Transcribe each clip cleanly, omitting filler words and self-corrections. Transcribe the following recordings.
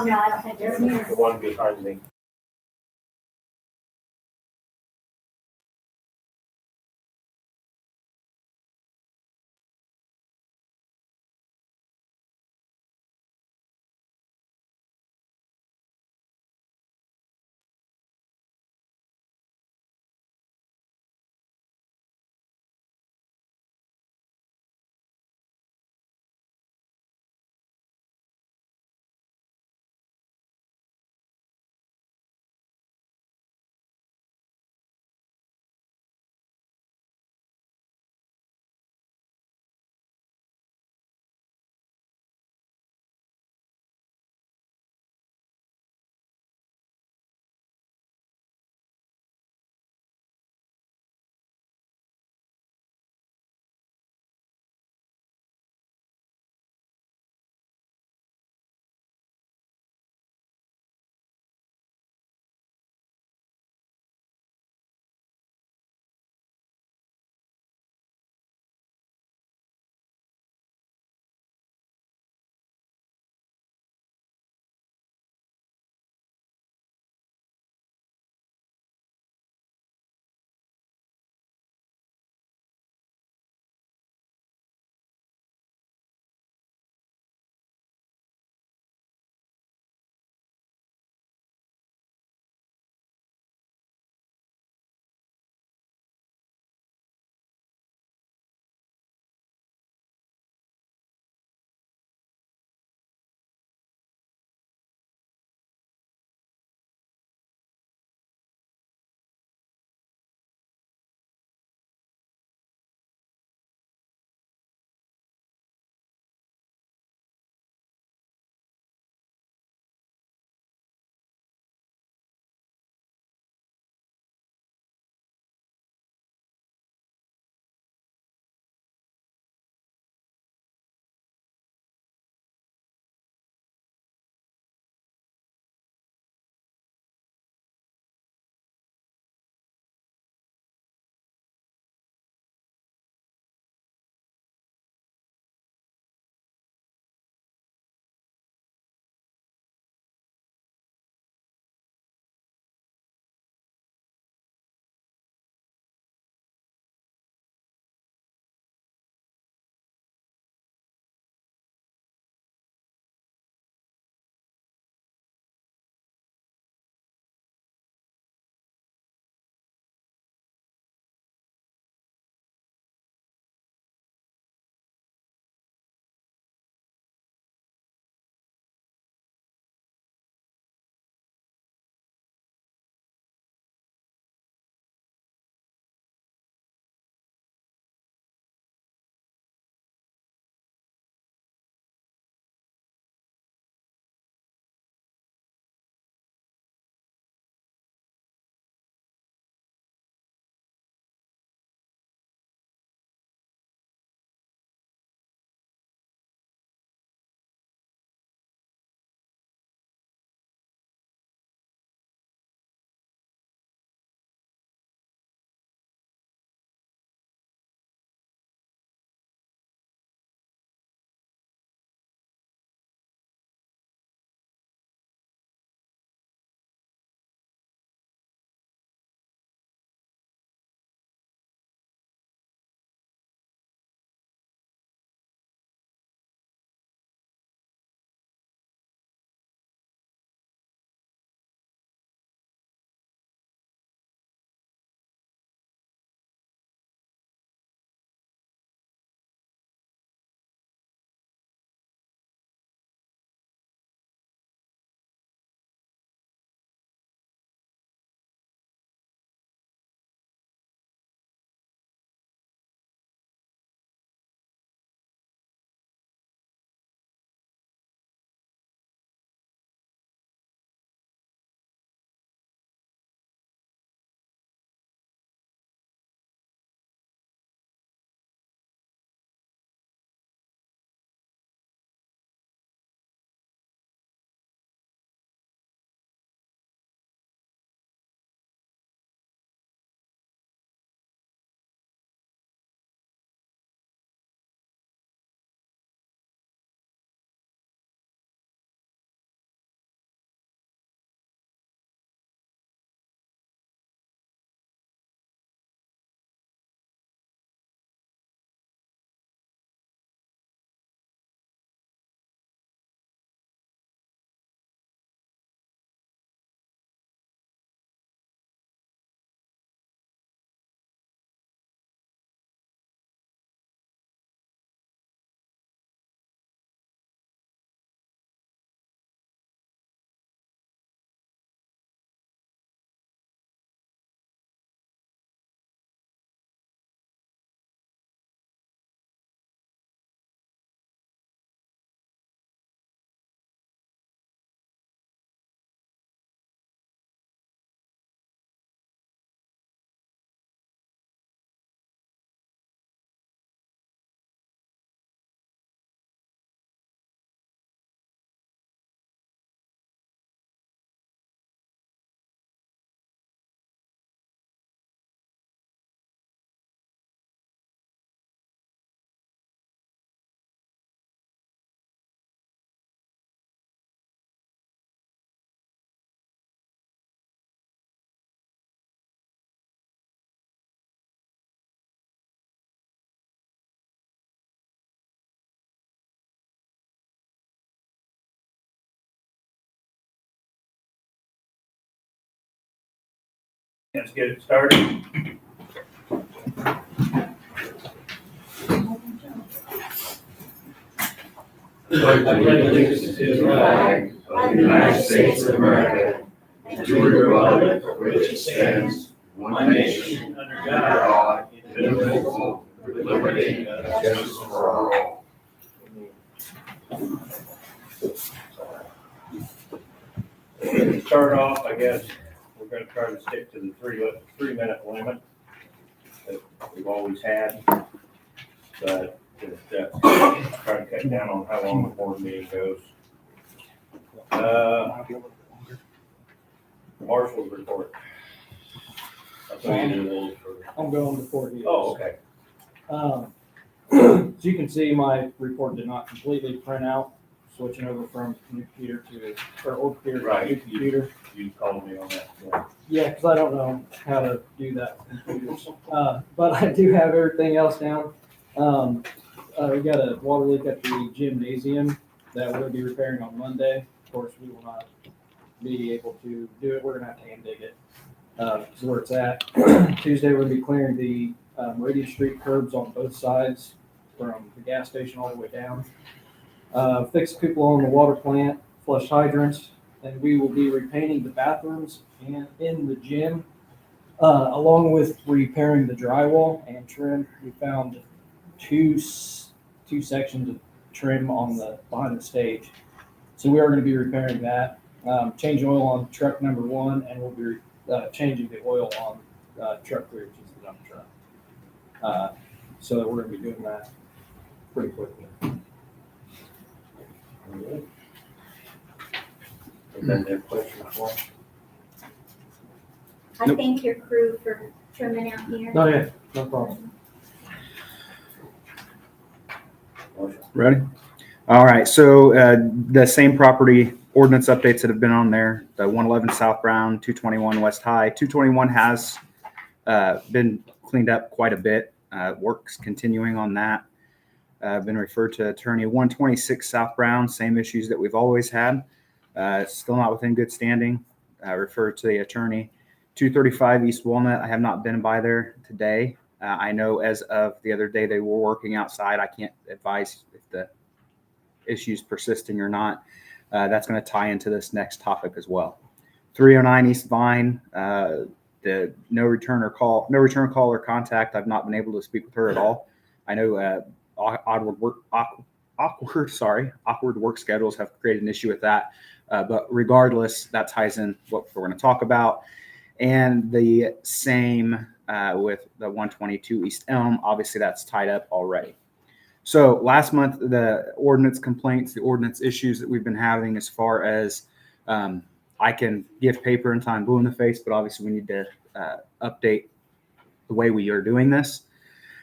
no, I don't think it's here. The one behind me. Let's get it started. I pledge allegiance to the flag of the United States of America and to the republic for which it stands, one nation, under God, indivisible, with liberty and justice for all. To start off, I guess we're gonna try to stick to the 3 minute limit that we've always had. But try to cut down on how long the board meeting goes. Marshall's report. I thought you did a little further. I'm going before he is. Oh, okay. As you can see, my report did not completely print out, switching over from new computer to old computer to Right. new computer. You called me on that. Yeah. Yeah, because I don't know how to do that with computers. But I do have everything else down. We got a water leak at the gymnasium that we're gonna be repairing on Monday. Of course, we will not be able to do it. We're gonna have to hand dig it. Is where it's at. Tuesday, we're gonna be clearing the Meridian Street curbs on both sides from the gas station all the way down. Fix cupola on the water plant, flush hydrants, and we will be repainting the bathrooms and in the gym, along with repairing the drywall and trim. We found two sections of trim on the behind the stage, so we are going to be repairing that. Change oil on truck number 1, and we'll be changing the oil on truck 3, which is the dump truck. So we're going to be doing that pretty quickly. Is that their question for? I thank your crew for trimming out here. Oh yeah, no problem. Ready? All right, so the same property ordinance updates that have been on there, the 111 South Brown, 221 West High. 221 has been cleaned up quite a bit. Work's continuing on that. Been referred to attorney. 126 South Brown, same issues that we've always had. Still not within good standing. Referred to the attorney. 235 East Walnut, I have not been by there today. I know as of the other day they were working outside. I can't advise if the issues persisting or not. That's going to tie into this next topic as well. 309 East Vine, the no return call or contact. I've not been able to speak with her at all. I know awkward work schedules have created an issue with that. But regardless, that ties in what we're going to talk about. And the same with the 122 East Elm. Obviously, that's tied up already. So last month, the ordinance complaints, the ordinance issues that we've been having as far as I can give paper and time blue in the face, but obviously we need to update the way we are doing this.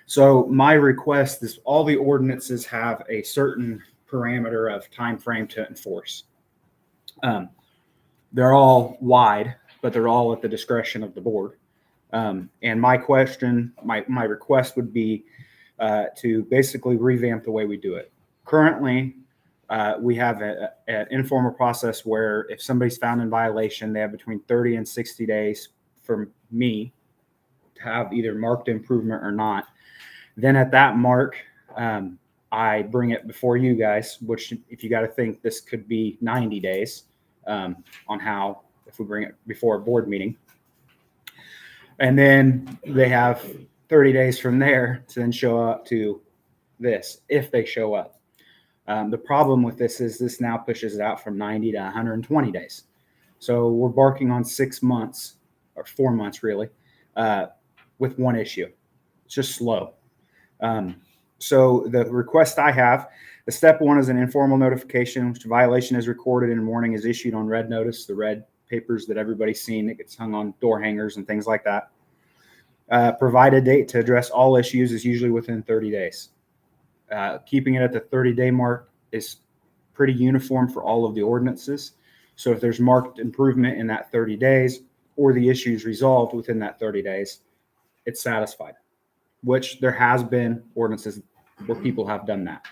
So my request is all the ordinances have a certain parameter of time frame to enforce. They're all wide, but they're all at the discretion of the board. And my request would be to basically revamp the way we do it. Currently, we have an informal process where if somebody's found in violation, they have between 30 and 60 days for me to have either marked improvement or not. Then at that mark, I bring it before you guys, which if you got to think this could be 90 days on how, if we bring it before a board meeting. And then they have 30 days from there to then show up to this, if they show up. The problem with this is this now pushes it out from 90 to 120 days. So we're barking on 6 months, or 4 months really, with one issue. It's just slow. So the request I have, the step 1 is an informal notification, which violation is recorded and warning is issued on red notice, the red papers that everybody's seen that gets hung on door hangers and things like that. Provide a date to address all issues is usually within 30 days. Keeping it at the 30-day mark is pretty uniform for all of the ordinances. So if there's marked improvement in that 30 days or the issues resolved within that 30 days, it's satisfied, which there has been ordinances where people have done that.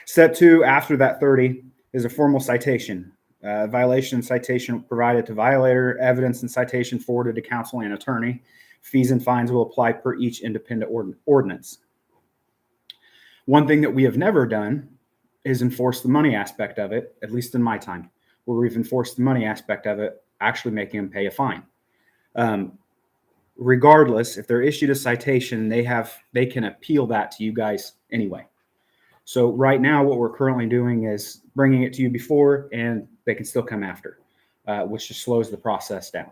Step 2, after that 30, is a formal citation. Violation and citation provided to violator, evidence and citation forwarded to counsel and attorney. Fees and fines will apply per each independent ordinance. One thing that we have never done is enforce the money aspect of it, at least in my time, where we've enforced the money aspect of it, actually making them pay a fine. Regardless, if they're issued a citation, they can appeal that to you guys anyway. So right now, what we're currently doing is bringing it to you before, and they can still come after, which just slows the process down.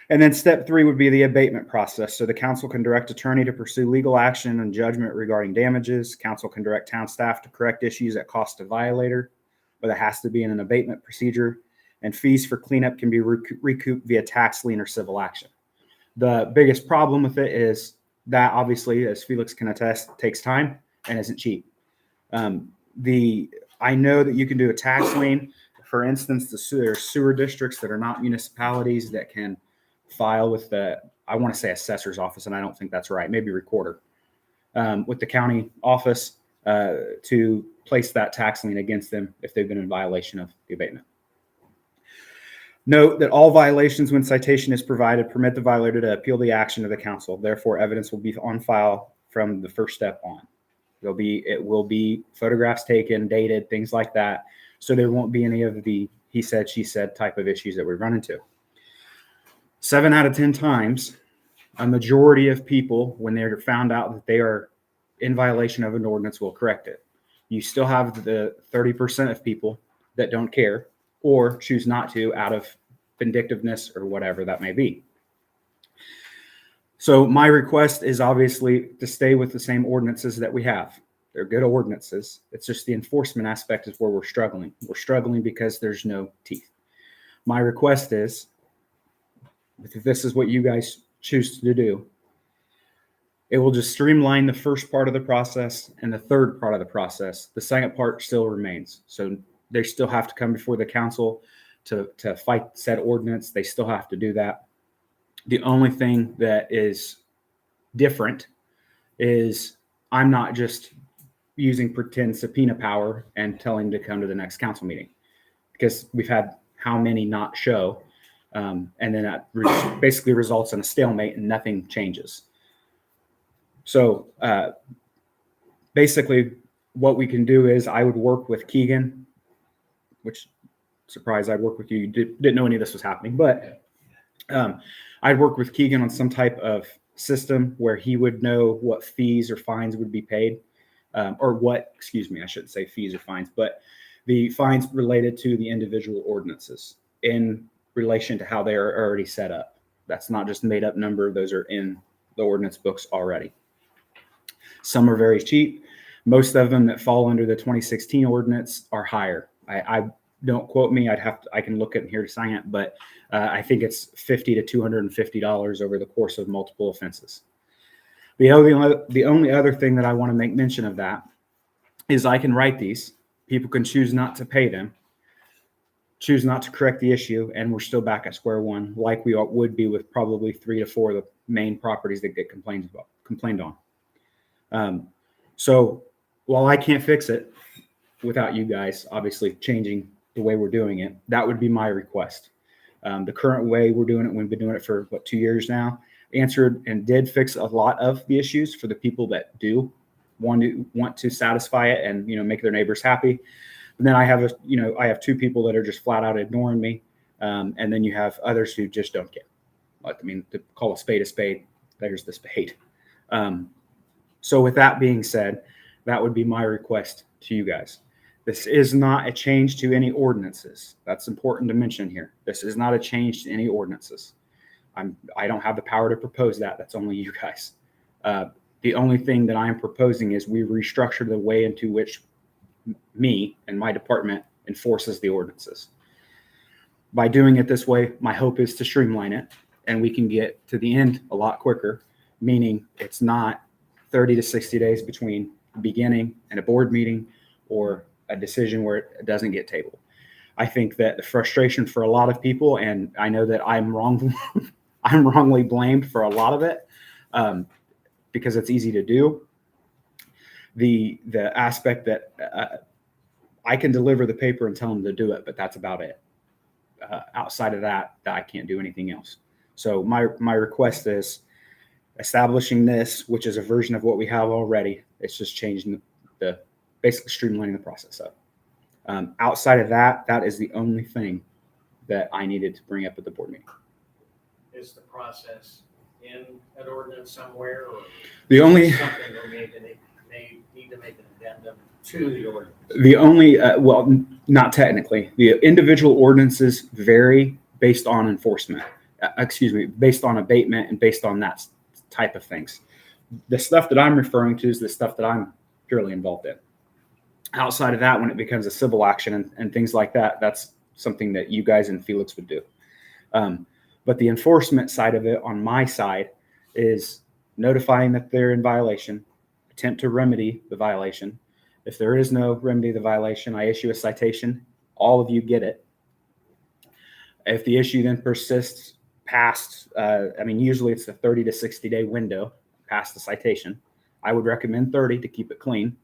And then step 3 would be the abatement process. So the council can direct attorney to pursue legal action and judgment regarding damages. Council can direct town staff to correct issues at cost to violator, but it has to be in an abatement procedure. And fees for cleanup can be recouped via tax, lien, or civil action. The biggest problem with it is that, obviously, as Felix can attest, takes time and isn't cheap. I know that you can do a tax lien. For instance, there are sewer districts that are not municipalities that can file with I want to say assessor's office, and I don't think that's right, maybe recorder, with the county office to place that tax lien against them if they've been in violation of the abatement. Note that all violations when citation is provided permit the violator to appeal the action to the council. Therefore, evidence will be on file from the first step on. It will be photographs taken, dated, things like that. So there won't be any of the he said, she said type of issues that we run into. 7 out of 10 times, a majority of people, when they're found out that they are in violation of an ordinance, will correct it. You still have the 30% of people that don't care or choose not to out of vindictiveness or whatever that may be. So my request is obviously to stay with the same ordinances that we have. They're good ordinances. It's just the enforcement aspect is where we're struggling. We're struggling because there's no teeth. My request is, if this is what you guys choose to do, it will just streamline the first part of the process and the third part of the process. The second part still remains. So they still have to come before the council to fight said ordinance. They still have to do that. The only thing that is different is I'm not just using pretend subpoena power and telling them to come to the next council meeting, because we've had how many not show, and then that basically results in a stalemate and nothing changes. So basically what we can do is I would work with Keegan, which, surprise, I'd work with you. You didn't know any of this was happening, but I'd work with Keegan on some type of system where he would know what fees or fines would be paid, I shouldn't say fees or fines, but the fines related to the individual ordinances in relation to how they are already set up. That's not just made up number. Those are in the ordinance books already. Some are very cheap. Most of them that fall under the 2016 ordinance are higher. I don't quote me. I can look at here to sign it, but I think it's $50 to $250 over the course of multiple offenses. The only other thing that I want to make mention of that is I can write these. People can choose not to pay them, choose not to correct the issue, and we're still back at square one, like we would be with probably 3 to 4 of the main properties that get complained on. So while I can't fix it without you guys obviously changing the way we're doing it, that would be my request. The current way we're doing it, we've been doing it for 2 years now, answered and did fix a lot of the issues for the people that do want to satisfy it and make their neighbors happy. And then I have 2 people that are just flat out ignoring me, and then you have others who just don't care. To call a spade, there's the spade. So with that being said, that would be my request to you guys. This is not a change to any ordinances. That's important to mention here. This is not a change to any ordinances. I don't have the power to propose that. That's only you guys. The only thing that I'm proposing is we restructure the way into which me and my department enforces the ordinances. By doing it this way, my hope is to streamline it and we can get to the end a lot quicker, meaning it's not 30 to 60 days between the beginning and a board meeting or a decision where it doesn't get tabled. I think that the frustration for a lot of people, and I know that I'm wrongly blamed for a lot of it, because it's easy to do. The aspect that I can deliver the paper and tell them to do it, but that's about it. Outside of that, I can't do anything else. So my request is establishing this, which is a version of what we have already. It's just changing the basically streamlining the process up. Outside of that, that is the only thing that I needed to bring up at the board meeting. Is the process in an ordinance somewhere, or The only something we may need to make an addendum to the ordinance? The only, well, not technically. The individual ordinances vary based on enforcement. Based on abatement and based on that type of things. The stuff that I'm referring to is the stuff that I'm purely involved in. Outside of that, when it becomes a civil action and things like that, that's something that you guys and Felix would do. But the enforcement side of it on my side is notifying that they're in violation, attempt to remedy the violation. If there is no remedy to the violation, I issue a citation. All of you get it. If the issue then persists past, usually it's a 30 to 60 day window past the citation. I would recommend 30 to keep it clean.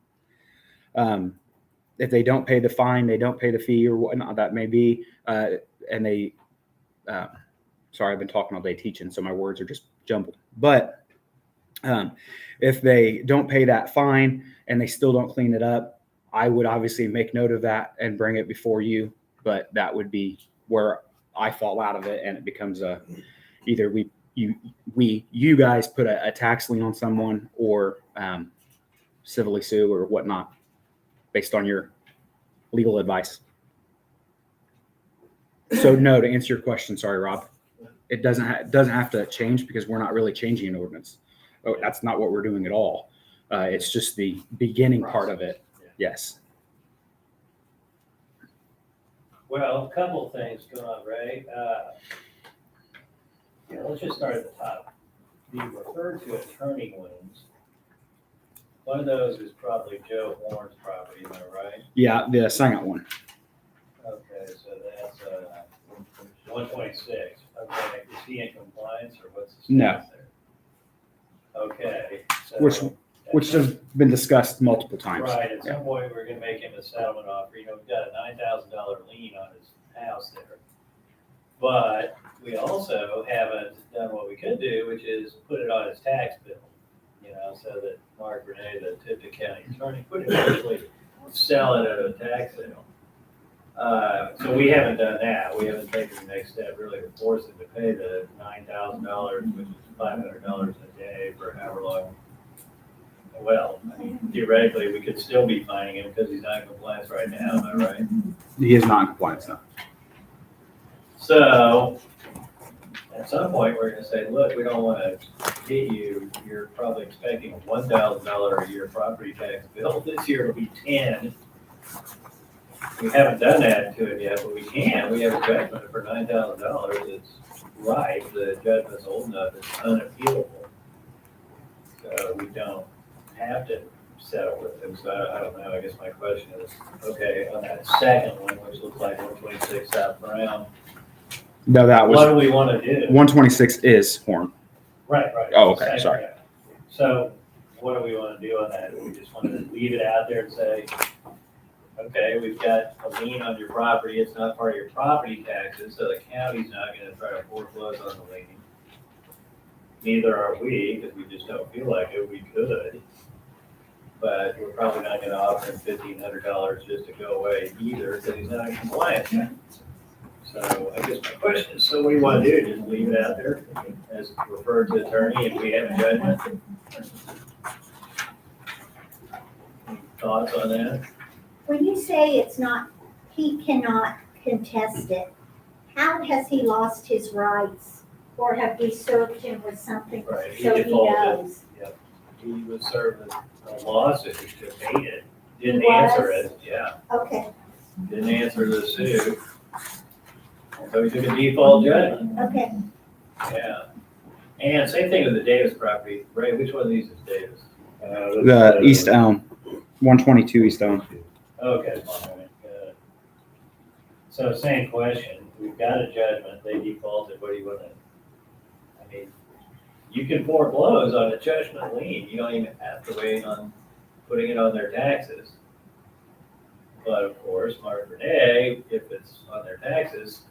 If they don't pay the fine, they don't pay the fee or whatnot, that may be, sorry, I've been talking all day teaching, so my words are just jumbled. But if they don't pay that fine and they still don't clean it up, I would obviously make note of that and bring it before you. But that would be where I fall out of it, and it becomes either you guys put a tax lien on someone or civilly sue or whatnot based on your legal advice. So no, to answer your question, sorry, Rob, it doesn't have to change because we're not really changing an ordinance. Oh, that's not what we're doing at all. It's just the beginning part of it. Yes. Well, a couple of things going on, Ray. Let's just start at the top. You referred to attorney liens. One of those is probably Joe Horn's property, am I right? Yeah, the second one. Okay, so that's 126. Okay, is he in compliance or what's the status No. there? Okay. So Which has been discussed multiple times. Right, at some point, we're gonna make him a settlement offer, we've got a $9,000 lien on his house there. But we also haven't done what we could do, which is put it on his tax bill, so that Mark Renee, the Tipton County attorney, could actually sell it at a tax sale. So we haven't done that, we haven't taken the next step really to force him to pay the $9,000, which is $500 a day for however long. Well, theoretically, we could still be fining him because he's not in compliance right now, am I right? He is not in compliance now. So, at some point, we're gonna say, look, we don't wanna get you, you're probably expecting a $1,000 a year property tax bill. This year it'll be 10. We haven't done that to it yet, but we can. We have a judgment for $9,000. It's right, the judgment's old enough, it's unappealable. So we don't have to settle with them, so I don't know, I guess my question is, okay, on that second one, which looks like 126 South Brown, No, that what was do we want to do? 126 is Horn. Right. Oh, okay, sorry. So what do we want to do on that? Do we just want to leave it out there and say, okay, we've got a lien on your property, it's not part of your property taxes, so the county's not going to try to foreclose on the lien. Neither are we, because we just don't feel like it, we could. But we're probably not gonna offer him $1,500 just to go away either, because he's not in compliance. So I guess my question is, so what do you wanna do? Just leave it out there as referred to attorney and we have a judgment? Any thoughts on that? When you say he cannot contest it, how has he lost his rights? Or have we served him with something Right, he so he defaulted. knows? He was served a lawsuit to pay it, didn't He was? answer it, yeah, Okay, didn't answer the suit. So he took a default judgment. okay. Yeah. And same thing with the Davis property. Ray, which one of these is Davis? The East Elm, 122 East Elm. Okay. All right, good. So same question. We've got a judgment. They defaulted. What do you want to? I mean, you can foreclose on a judgment lien. You don't even have to wait on putting it on their taxes. But of course, Mark Renee, if it's on their taxes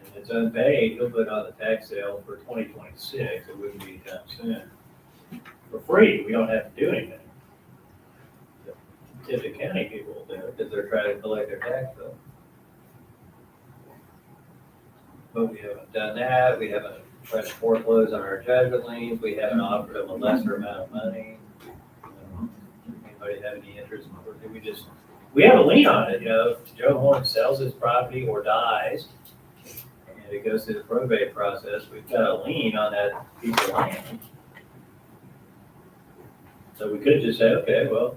and it's unpaid, he'll put it on the tax sale for 2026. It wouldn't be anytime soon. For free, we don't have to do anything. The Tippecanoe County people will do it because they're trying to collect their tax bill. But we haven't done that. We haven't tried to foreclose on our judgment liens. We haven't offered them a lesser amount of money. Anybody have any interest? We have a lien on it, if Joe Horn sells his property or dies, and it goes through the probate process, we've got a lien on that piece of land. So we could just say, okay, well,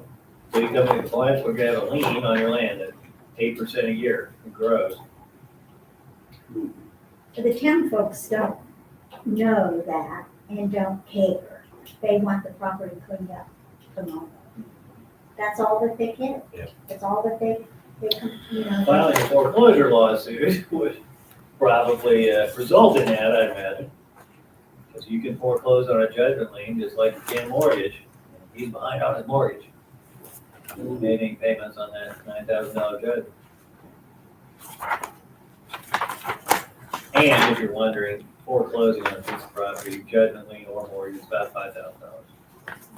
so you come into compliance, we're gonna have a lien on your land at 8% a year, it grows. The town folks don't know that and don't care. They want the property cleaned up tomorrow. That's all that they care. Yeah. That's all that they Filing a foreclosure lawsuit would probably result in that, I imagine. Because you can foreclose on a judgment lien just like you can mortgage. He's behind on his mortgage. He made any payments on that $9,000 judgment. And if you're wondering, foreclosing on a piece of property, judgment lien or mortgage, is about $5,000.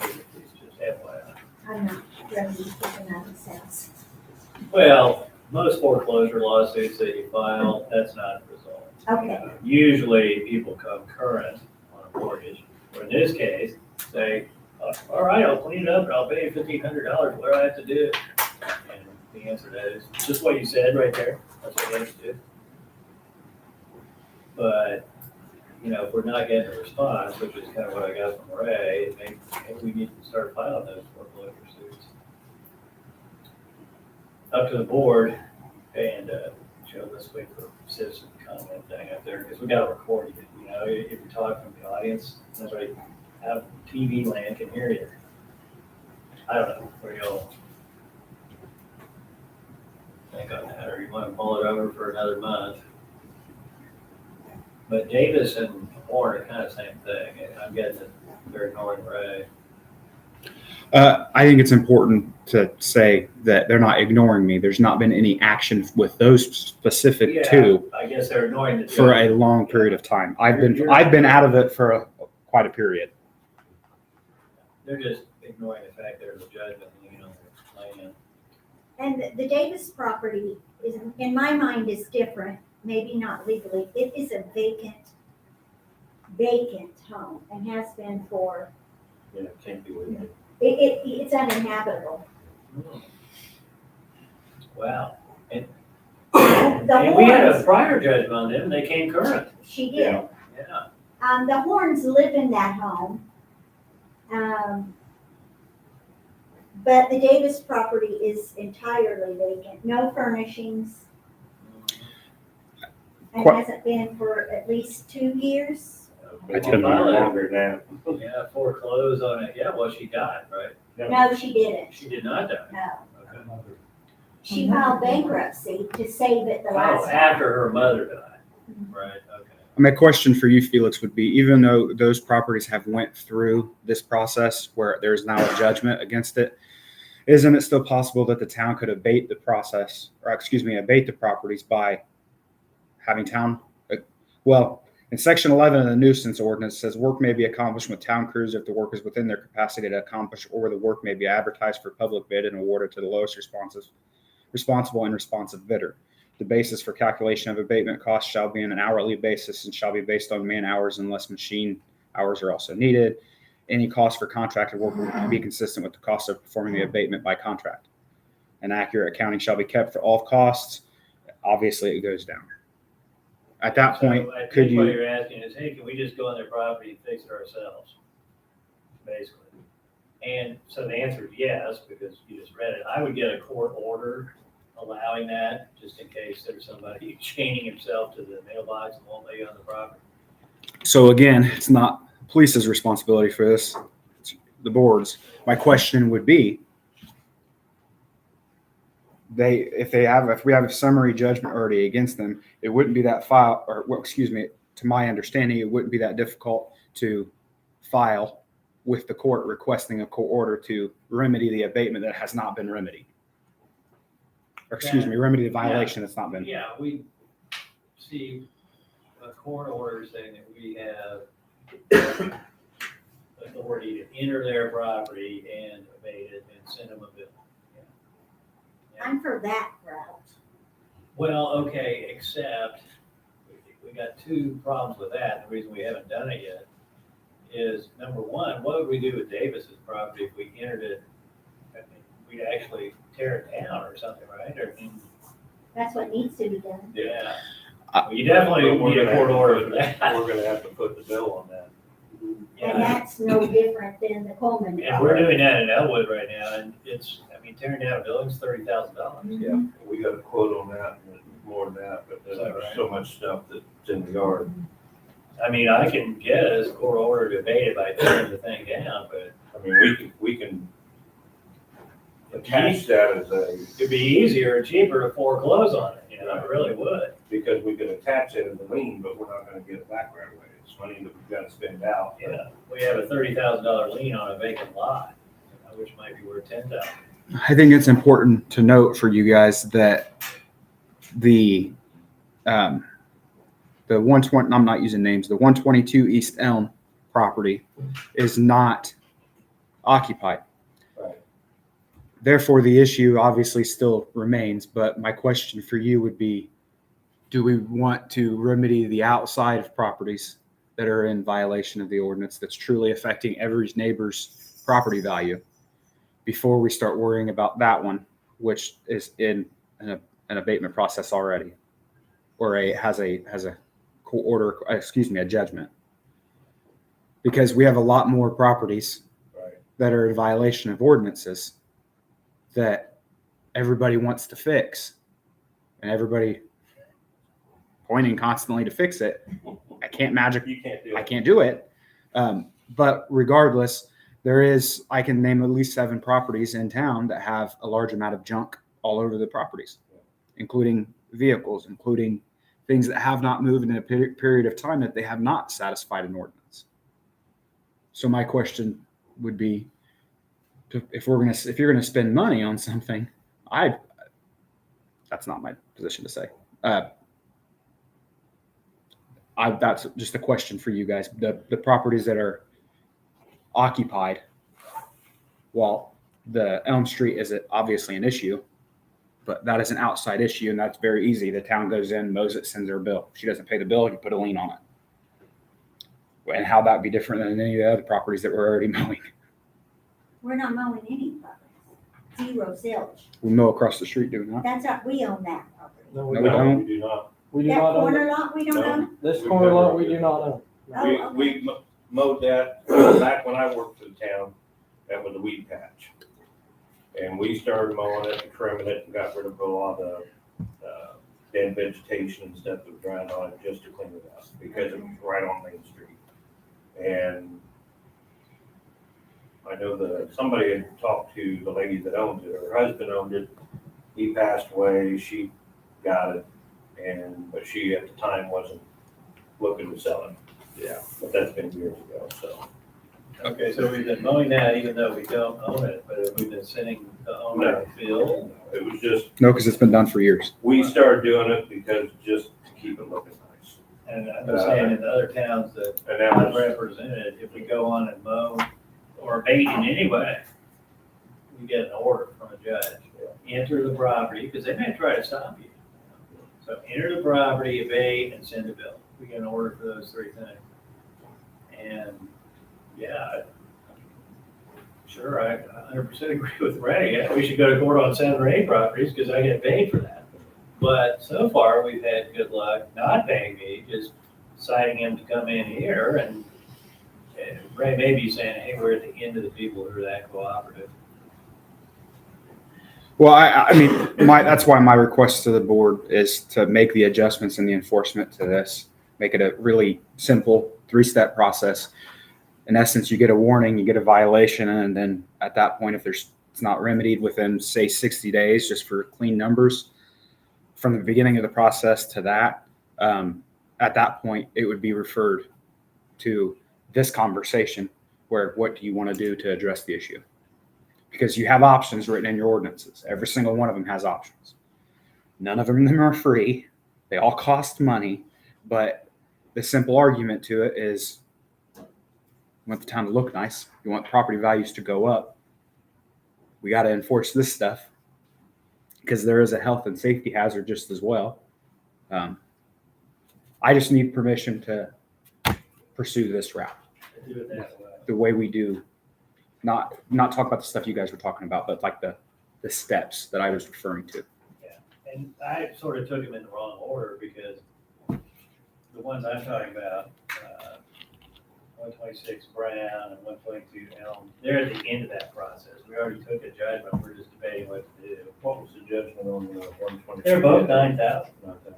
It's just FYI. I'm not ready to keep an eye on sales. Well, most foreclosure lawsuits that you file, that's not the result. Okay, Usually people come current on a mortgage, or in this case, say, all right, I'll clean it up and I'll pay you $1,500, what do I have to do? And the answer to that is just what you said right there, that's what you have to do. But, if we're not getting a response, which is kind of what I got from Ray, maybe we need to start filing those foreclosure suits. Up to the board, and, Joe, let's wait for citizen comment thing up there, because we got to record it, if you're talking from the audience, somebody out TV land can hear you. I don't know, where y'all think on that, or you want to mull it over for another month. But Davis and Horn are kind of the same thing, and I'm getting that they're ignoring Ray. I think it's important to say that they're not ignoring me. There's not been any action with those specific two I guess they're ignoring the for a judge. long period of time. I've been out of it for quite a period. They're just ignoring the fact there's a judgment lien on their land. and the Davis property is, in my mind, is different, maybe not legally. It is a vacant home and has been for, Yeah, can't be with it. it's uninhabitable. Wow. The And we had a Horns, prior judgment on them, and they came current. she did. Yeah. The Horns live in that home. But the Davis property is entirely vacant, no furnishings, and Quite- hasn't been for at least 2 years. It's couldn't been be longer now. Yeah, foreclose on it. Yeah, well, she died, right? No, she didn't, She did not die. no. Okay. She filed bankruptcy to save it the Oh, last time. after her mother died. Right, okay. My question for you, Felix, would be, even though those properties have went through this process where there's now a judgment against it, isn't it still possible that the town could abate the process, or abate the properties by having town, in section 11 of the nuisance ordinance says work may be accomplished with town crews if the work is within their capacity to accomplish, or the work may be advertised for public bid and awarded to the lowest responsible and responsive bidder. The basis for calculation of abatement costs shall be on an hourly basis and shall be based on man hours unless machine hours are also needed. Any cost for contracted work will be consistent with the cost of performing the abatement by contract. An accurate accounting shall be kept for all costs. Obviously, it goes down. At that point, So I could think what you, you're asking is, hey, can we just go on their property and fix it ourselves? Basically. And so the answer is yes, because you just read it. I would get a court order allowing that, just in case there's somebody chaining himself to the mailbox and won't let you on the property. so again, it's not police's responsibility for this, it's the board's. My question would be, if we have a summary judgment already against them, it wouldn't be that to my understanding, it wouldn't be that difficult to file with the court requesting a court order to remedy the abatement that has not been remedied. or excuse me, remedy the violation that's not been. Yeah, we see a court order saying that we have authority to enter their property and abate it and send them a bill. Yeah. I'm for that route. Well, okay, except we got two problems with that. The reason we haven't done it yet is, number one, what would we do with Davis's property if we entered it? I mean, we'd actually tear it down or something, right? Or, That's what needs to be done. yeah. Well, you definitely need a court order for that. We're gonna have to put the bill on that. And Yeah. that's no different than the Coleman. And we're doing that in Elwood right now, and it's, I mean, tearing down a building's $30,000. Yeah, we got a quote on that, and more than that, but Is that there's right? so much stuff that's in the yard. I mean, I can get us a court order to abate it by tearing the thing down, but I mean, we can attach that as a, it'd be easier and cheaper to foreclose on it, you know, it really would. because we could attach it as a lien, but we're not gonna get it back right away. It's money that we've gotta spend out. Yeah, we have a $30,000 lien on a vacant lot, which might be worth $10,000. I think it's important to note for you guys that the 120, I'm not using names, the 122 East Elm property is not occupied. Right. Therefore, the issue obviously still remains, but my question for you would be, do we want to remedy the outside of properties that are in violation of the ordinance that's truly affecting every neighbor's property value before we start worrying about that one, which is in an abatement process already, or has a court order, a judgment? Because we have a lot more properties Right. that are in violation of ordinances that everybody wants to fix, and everybody pointing constantly to fix it. I can't You can't do I it. can't do it. But regardless, I can name at least 7 properties in town that have a large amount of junk all over the properties, including vehicles, including things that have not moved in a period of time that they have not satisfied an ordinance. So my question would be, if you're going to spend money on something, that's not my position to say. That's just a question for you guys. The properties that are occupied, while the Elm Street is obviously an issue, but that is an outside issue, and that's very easy. The town goes in, mows it, sends her a bill. If she doesn't pay the bill, you put a lien on it. And how that would be different than any of the other properties that we're already mowing. We're not mowing any properties. Zero zilch. We mow across the street, do we not? We own that property. No, No, we don't. We do not. We do That not own corner it. lot, we don't No. own? This corner lot, we do not own. Oh, okay. We mowed that back when I worked for the town. That was a weed patch. And we started mowing it and trimming it and got rid of a lot of dead vegetation and stuff that was around on it just to clean it up because it was right on Main Street. And I know somebody had talked to the lady that owned it. Her husband owned it. He passed away. She got it. But she at the time wasn't looking to sell it. Yeah. But that's been years ago, so. Okay, so we've been mowing that even though we don't own it, but we've been sending the owner a bill. It was just, No, because it's been done for years. we started doing it because just to keep it looking nice. And I'm saying in the other towns that And that I'm was, represented, if we go on and mow or abate in any way, we get an order from a judge. Enter the property, because they may try to stop you. So enter the property, abate, and send a bill. We get an order for those 3 things. And, yeah, sure, I 100% agree with Ray. Yeah, we should go to court on 7 or 8 properties, because I get paid for that. But so far, we've had good luck not paying me, just citing him to come in here, and Ray may be saying, hey, we're at the end of the people who are that cooperative. Well, I mean, that's why my request to the board is to make the adjustments and the enforcement to this, make it a really simple 3-step process. In essence, you get a warning, you get a violation, and then at that point, if it's not remedied within, say, 60 days, just for clean numbers, from the beginning of the process to that, at that point, it would be referred to this conversation where what do you want to do to address the issue? Because you have options written in your ordinances. Every single one of them has options. None of them are free. They all cost money. But the simple argument to it is you want the town to look nice. You want property values to go up. We got to enforce this stuff because there is a health and safety hazard just as well. I just need permission to pursue this route Do it that way. the way we do. Not talk about the stuff you guys were talking about, but like the steps that I was referring to. And I sort of took them in the wrong order because the ones I'm talking about, 126 Brown and 122 Elm, they're at the end of that process. We already took a judgment, we're just debating what to do. What was the judgment on the 120? They're both 9,000.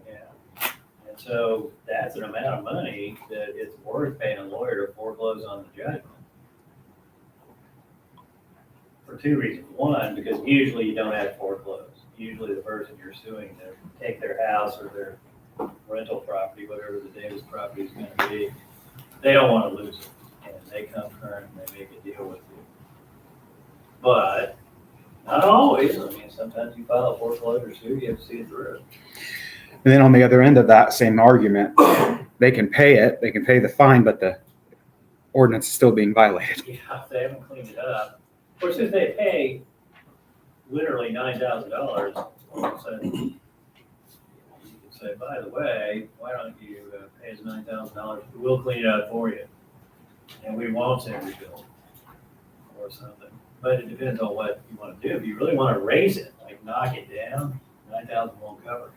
Yeah. And so that's an amount of money that it's worth paying a lawyer to foreclose on the judgment. For two reasons. One, because usually you don't have to foreclose. Usually the person you're suing to take their house or their rental property, whatever the Davis property is gonna be, they don't wanna lose it. And they come current and they make a deal with you. But not always. I mean, sometimes you file a foreclosure suit, you have to see it through. And then on the other end of that same argument, they can pay it, they can pay the fine, but the ordinance is still being violated. Yeah, if they haven't cleaned it up. Of course, if they pay literally $9,000, all of a sudden, you can say, by the way, why don't you pay us $9,000? We'll clean it up for you. And we won't send you a bill or something. But it depends on what you want to do. If you really want to raise it, like knock it down, 9,000 won't cover it.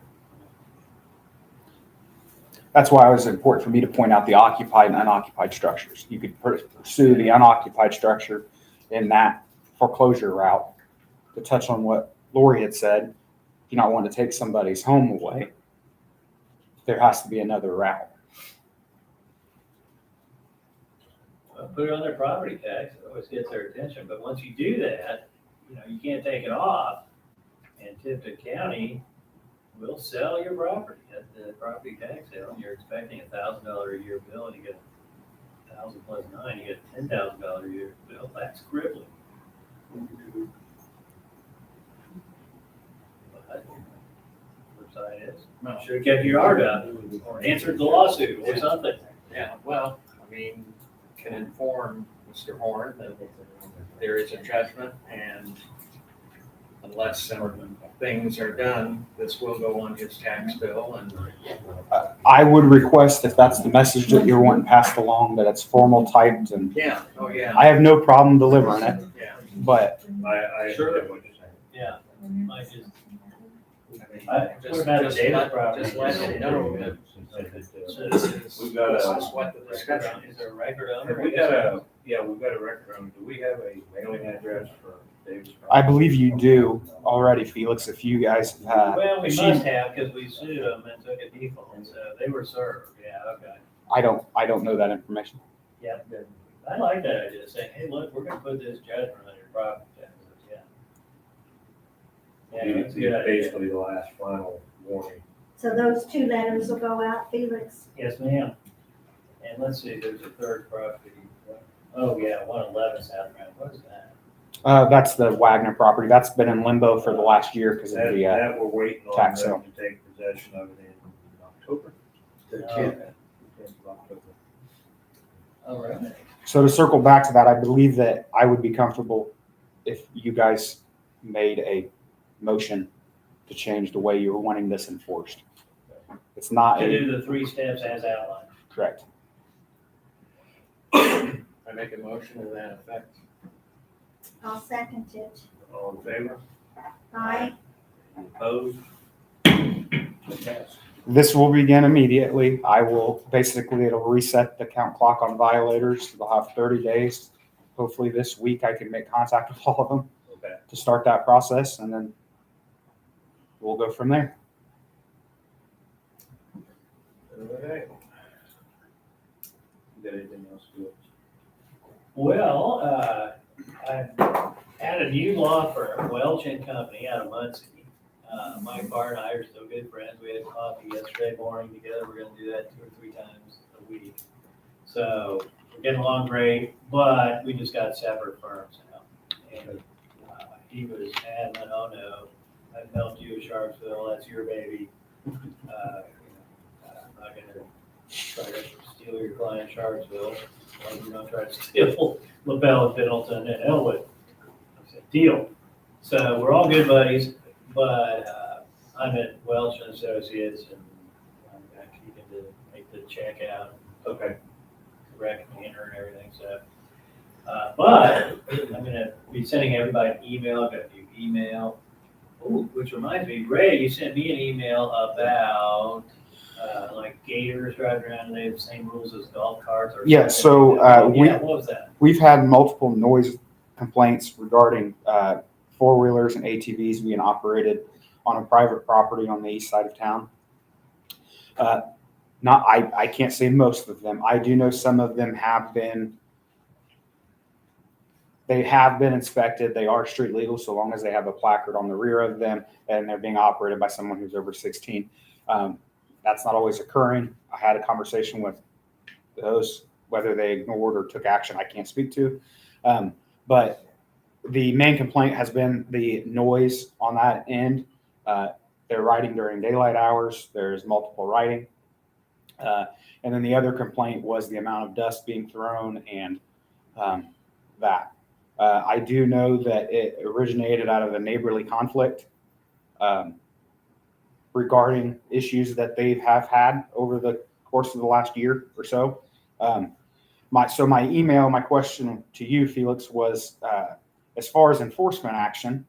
That's why it was important for me to point out the occupied and unoccupied structures. You could pursue the unoccupied structure in that foreclosure route. To touch on what Lori had said, if you not want to take somebody's home away, there has to be another route. Well, put it on their property tax, it always gets their attention, but once you do that, you can't take it off. And Tipton County will sell your property at the property tax sale, and you're expecting $1,000 a year bill, and you get 1,000 plus 9, you get $10,000 a year bill, that's crippling. But flip side is, should have kept your yard up, or answered the lawsuit, or something. Yeah, well, I mean, can inform Mr. Horn that there is a judgment, and unless some things are done, this will go on his tax bill, and I would request, if that's the message that you're wanting passed along, that it's formal typed, and yeah, oh, yeah, I have no problem delivering it, yeah. but I Sure. understand what you're saying. Yeah, I just, I mean, what about the data property? just let him know that this is, We've got this a- is what the discussion Is is. there a record on Have it? we got we've got a record on, do we have a mailing address for Davis? I believe you do already, Felix, if you guys have had. Well, we She- must have, because we sued them and took a default, so they were served, yeah, okay. I don't know that information. Yeah, good. I like that idea, saying, hey, look, we're gonna put this judgment on your property taxes, yeah. Yeah, that's a good idea. Basically the last final warning. So those 2 letters will go out, Felix? Yes, ma'am. And let's see, there's a third property. Oh, yeah, 111 South Grand, what is that? That's the Wagner property. That's been in limbo for the last year because of That, the, that we're waiting on tax them to take possession of it in October. Okay. 10th of October. All right. so to circle back to that, I believe that I would be comfortable if you guys made a motion to change the way you were wanting this enforced. It's not To a, do the 3 steps as outlined. correct. I make a motion to that effect. I'll second it. All in favor? Aye. Opposed? Passed. This will begin immediately. I will, basically, it'll reset the count clock on violators. They'll have 30 days. Hopefully this week I can make contact with all of them Okay. to start that process, and then we'll go from there. Okay. You got anything else to do? Well, I had a new law firm, Welch and Company, out of Muncie. Mike Barr and I are still good friends. We had coffee yesterday morning together. We're gonna do that 2 or 3 times a week. So we're getting along great, but we just got separate firms now. And he was adamant, oh no, I've helped you with Sharpsville, that's your baby. I'm not gonna try to steal your client Sharpsville, as long as you don't try to steal LaBelle, Pendleton, and Elwood. I said, deal. So we're all good buddies, but I'm at Welch and Associates, and I'm actually going to make the check out, Okay. correct enter and everything, so. But I'm gonna be sending everybody an email, I've got a new email. Ooh, which reminds me, Ray, you sent me an email about, like gators driving around and they have the same rules as golf carts or something. Yeah, so, Yeah, what was that? We've had multiple noise complaints regarding four-wheelers and ATVs being operated on a private property on the east side of town. I can't say most of them. I do know some of them have been inspected. They are street legal so long as they have a placard on the rear of them and they're being operated by someone who's over 16. That's not always occurring. I had a conversation with those, whether they ignored or took action, I can't speak to. But the main complaint has been the noise on that end. They're riding during daylight hours. There's multiple riding. And then the other complaint was the amount of dust being thrown and that. I do know that it originated out of a neighborly conflict regarding issues that they have had over the course of the last year or so. My question to you, Felix, was as far as enforcement action,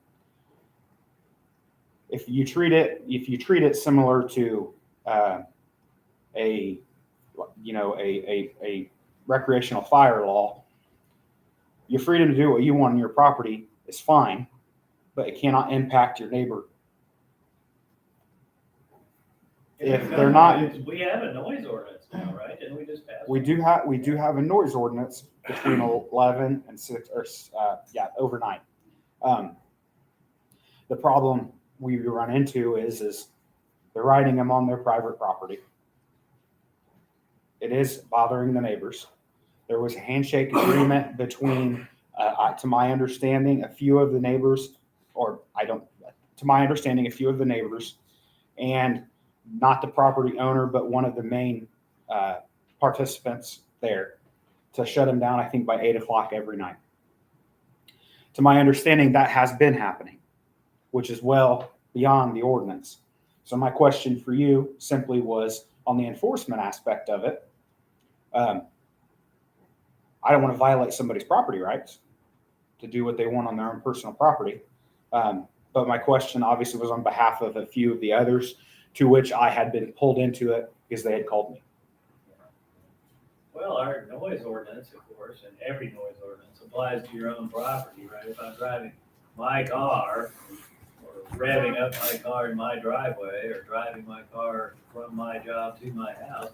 if you treat it similar to a recreational fire law, your freedom to do what you want on your property is fine, but it cannot impact your neighbor. If they're not, We have a noise ordinance now, right? Didn't we just pass? we do have a noise ordinance between 11 and 6 or overnight. The problem we run into is they're riding them on their private property. It is bothering the neighbors. There was a handshake agreement between, to my understanding, a few of the neighbors, and not the property owner, but one of the main participants there, to shut them down, I think by 8 o'clock every night. To my understanding, that has been happening, which is well beyond the ordinance. So my question for you simply was on the enforcement aspect of it. I don't want to violate somebody's property rights to do what they want on their own personal property. But my question obviously was on behalf of a few of the others to which I had been pulled into it because they had called me. Well, our noise ordinance, of course, and every noise ordinance applies to your own property, right? If I'm driving my car or revving up my car in my driveway or driving my car from my job to my house,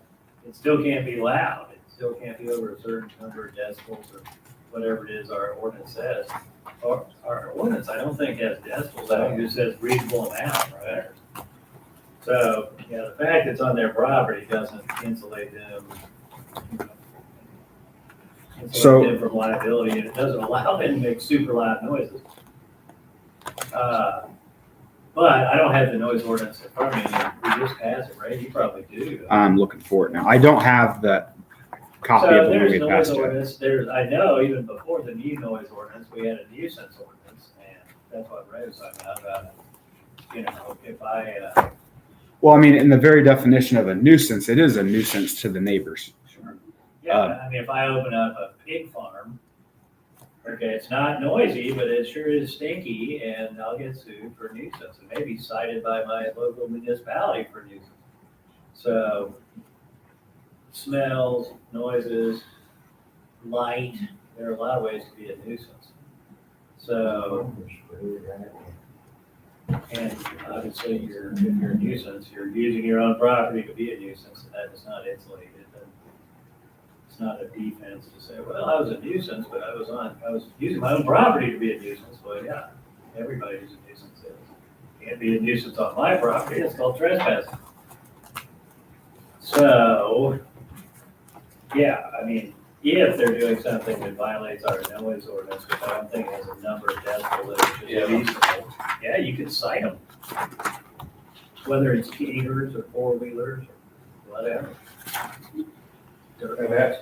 it still can't be loud. It still can't be over a certain number of decibels or whatever it is our ordinance says. Our ordinance, I don't think has decibels. I think it just says reasonable amount, right? So, yeah, the fact it's on their property doesn't insulate them. So- Them from liability, and it doesn't allow them to make super loud noises. But I don't have the noise ordinance in front of me. We just passed it, right? You probably do. I'm looking for it now. I don't have the copy So of the one there's we noise passed yet. ordinance, I know even before the new noise ordinance, we had a nuisance ordinance, and that's what Ray was talking about. If I, Well, I mean, in the very definition of a nuisance, it is a nuisance to the neighbors. yeah, I mean, if I open up a pig farm, okay, it's not noisy, but it sure is stinky, and I'll get sued for nuisance, and maybe cited by my local municipality for nuisance. So, smells, noises, light, there are a lot of ways to be a nuisance. So, and obviously, if you're a nuisance, you're using your own property to be a nuisance, and that is not insulated. And it's not a defense to say, well, I was a nuisance, but I was using my own property to be a nuisance. Well, yeah, everybody who's a nuisance is. Can't be a nuisance on my property, it's called trespassing. So, yeah, I mean, if they're doing something that violates our noise ordinance, which I don't think has a number of decibels that is reasonable, yeah, you can cite them. Whether it's skaters or four-wheelers or whatever. And that's,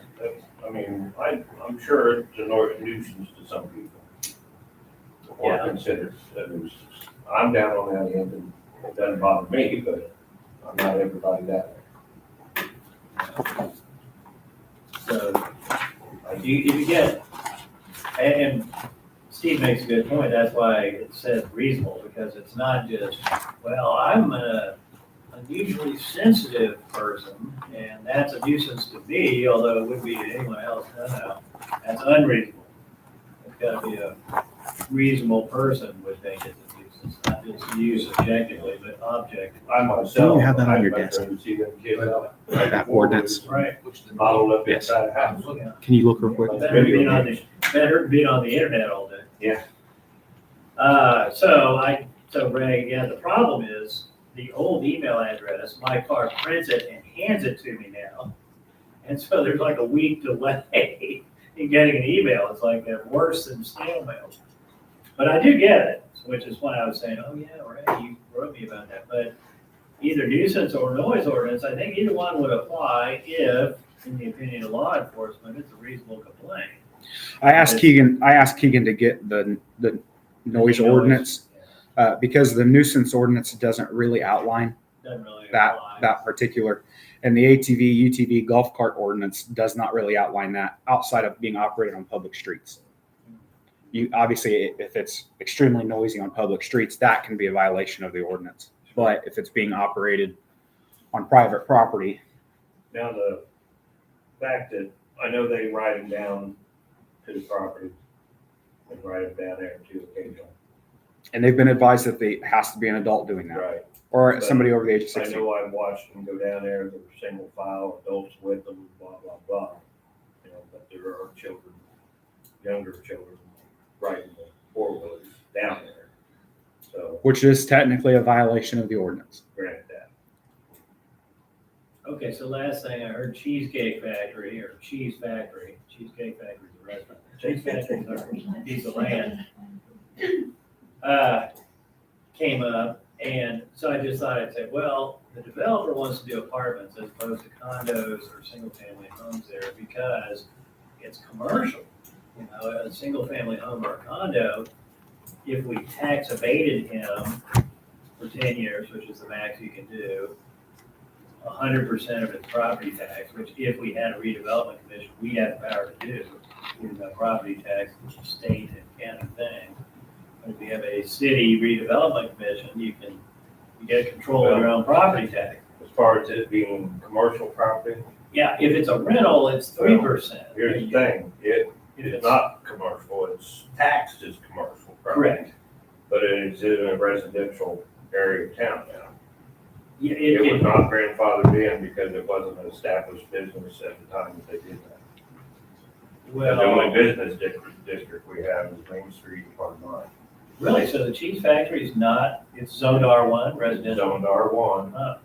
I mean, I'm sure it's a nuisance to some people. Or Yeah. considered a nuisance. I'm down on that end and it doesn't bother me, but I'm not everybody that way. So, you get, and Steve makes a good point, that's why it says reasonable, because it's not just, well, I'm an unusually sensitive person, and that's a nuisance to me, although it wouldn't be to anyone else, no, that's unreasonable. It's gotta be a reasonable person would think it's a nuisance, not just you subjectively, but objectively. I myself. Don't you have that on your I'd much desk? rather see them kids out. That ordinance. Right. Bottled up Yes. inside the house. Yeah. Can you look real quick? Better than being on the internet all day. Yeah. So Ray, yeah, the problem is the old email address, my card prints it and hands it to me now. And so there's like a week delay in getting an email. It's like worse than snail mail. But I do get it, which is why I was saying, oh yeah, Ray, you wrote me about that. But either nuisance or noise ordinance, I think either one would apply if, in the opinion of law enforcement, it's a reasonable complaint. I asked Keegan to get the noise ordinance, because the nuisance ordinance doesn't really outline Doesn't really that apply. particular, and the ATV, UTV golf cart ordinance does not really outline that outside of being operated on public streets. You obviously, if it's extremely noisy on public streets, that can be a violation of the ordinance. But if it's being operated on private property, Now, the fact that I know they ride them down to the property and ride them down there too occasionally. and they've been advised that they has to be an adult doing that, Right. or somebody over the age of I 16. know I've watched them go down there, they're single file, adults with them, blah, blah, blah. You know, but there are children, younger children riding the four-wheelers down there. So, Which is technically a violation of the ordinance. granted that. Okay, so last thing I heard Cheesecake Factory or Cheesecake Factory is a restaurant. Cheese Factory is a piece of land. Came up, and so I just thought I'd say, well, the developer wants to do apartments as opposed to condos or single-family homes there because it's commercial. You know, a single-family home or a condo, if we tax abated him for 10 years, which is the max you can do, 100% of its property tax, which if we had a redevelopment commission, we have the power to do, even though property tax is a state and county thing. But if you have a city redevelopment commission, you get control of your own property tax. As far as it being commercial property, Yeah, if it's a rental, it's 3%. here's the thing, it's not commercial, it's taxed as commercial property. Correct. But it is in a residential area of town now. Yeah, It was not grandfathered in because it wasn't an established business at the time that they did that. well, The only business district we have is Main Street and Part 9. really, so the cheese factory is not, it's zoned R1 It's residential. zoned R1, Huh.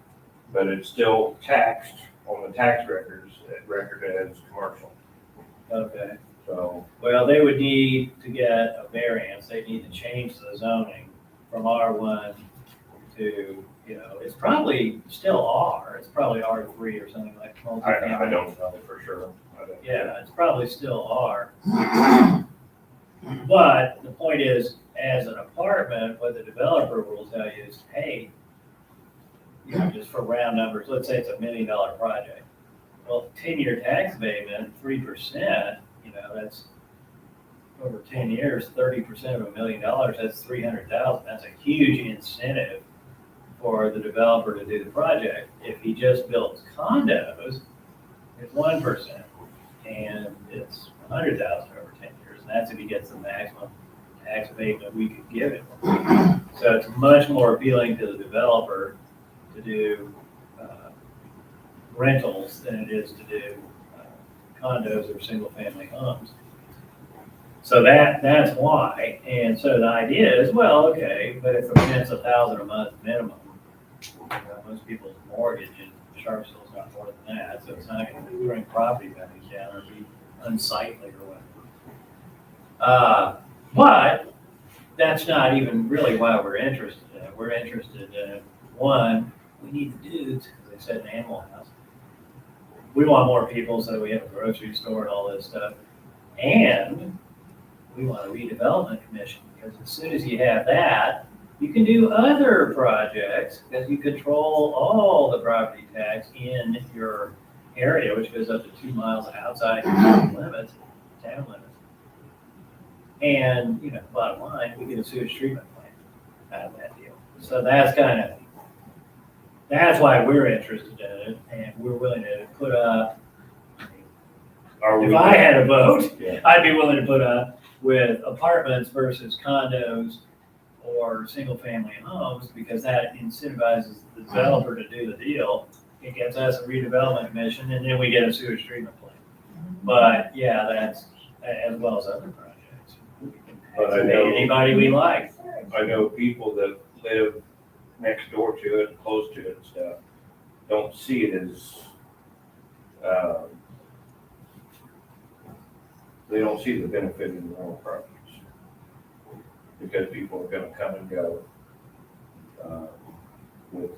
but it's still taxed on the tax record as commercial. Okay. So, Well, they would need to get a variance, they need to change the zoning from R1 to, it's probably still R, it's probably R3 or something like multifamily. I don't know for sure. I don't- Yeah, it's probably still R. But the point is, as an apartment, what the developer will tell you is, hey, just for round numbers, let's say it's $1 million project. Well, 10-year tax abatement, 3%, that's over 10 years, 30% of $1 million, that's $300,000. That's a huge incentive for the developer to do the project. If he just builds condos, it's 1%, and it's $100,000 over 10 years, and that's if he gets the maximum tax abatement we could give him. So it's much more appealing to the developer to do rentals than it is to do condos or single-family homes. So that's why, and so the idea is, well, okay, but if the rent's $1,000 a month minimum, most people's mortgage in Sharpsville's not more than that, so it's not gonna bring property values down or be unsightly or whatever. But that's not even really why we're interested we're interested in, one, we need the dudes, as they said in Animal House. We want more people so that we have a grocery store and all this stuff. And we want a redevelopment commission, because as soon as you have that, you can do other projects, because you control all the property tax in your area, which goes up to 2 miles outside your town limits. And, you know, bottom line, we get a sewage treatment plant out of that deal. So that's why we're interested in it, and we're willing to put up. Are we? If I had a vote, Yeah. I'd be willing to put up with apartments versus condos or single-family homes, because that incentivizes the developer to do the deal. It gets us a redevelopment commission, and then we get a sewage treatment plant. But, yeah, that's, as well as other projects. We can But I activate know- anybody we like. I know people that live next door to it, close to it and stuff, don't see it as, they don't see the benefit in their own properties. Because people are gonna come and go, with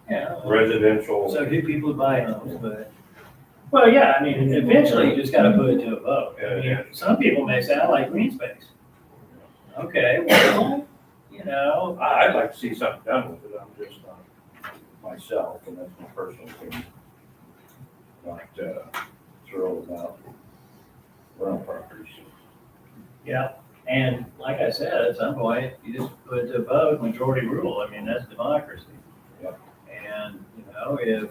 Yeah. residential. So do people who buy homes, but, well, yeah, I mean, eventually you just gotta put it to a vote. I mean, some people may say, I like green space. Okay, well, you know, I'd like to see something done with it, I'm just not myself, and that's my personal opinion. Not, thrilled about rental properties. yeah, and like I said, at some point, you just put it to a vote, majority rule, I mean, that's democracy. Yep. And, you know, if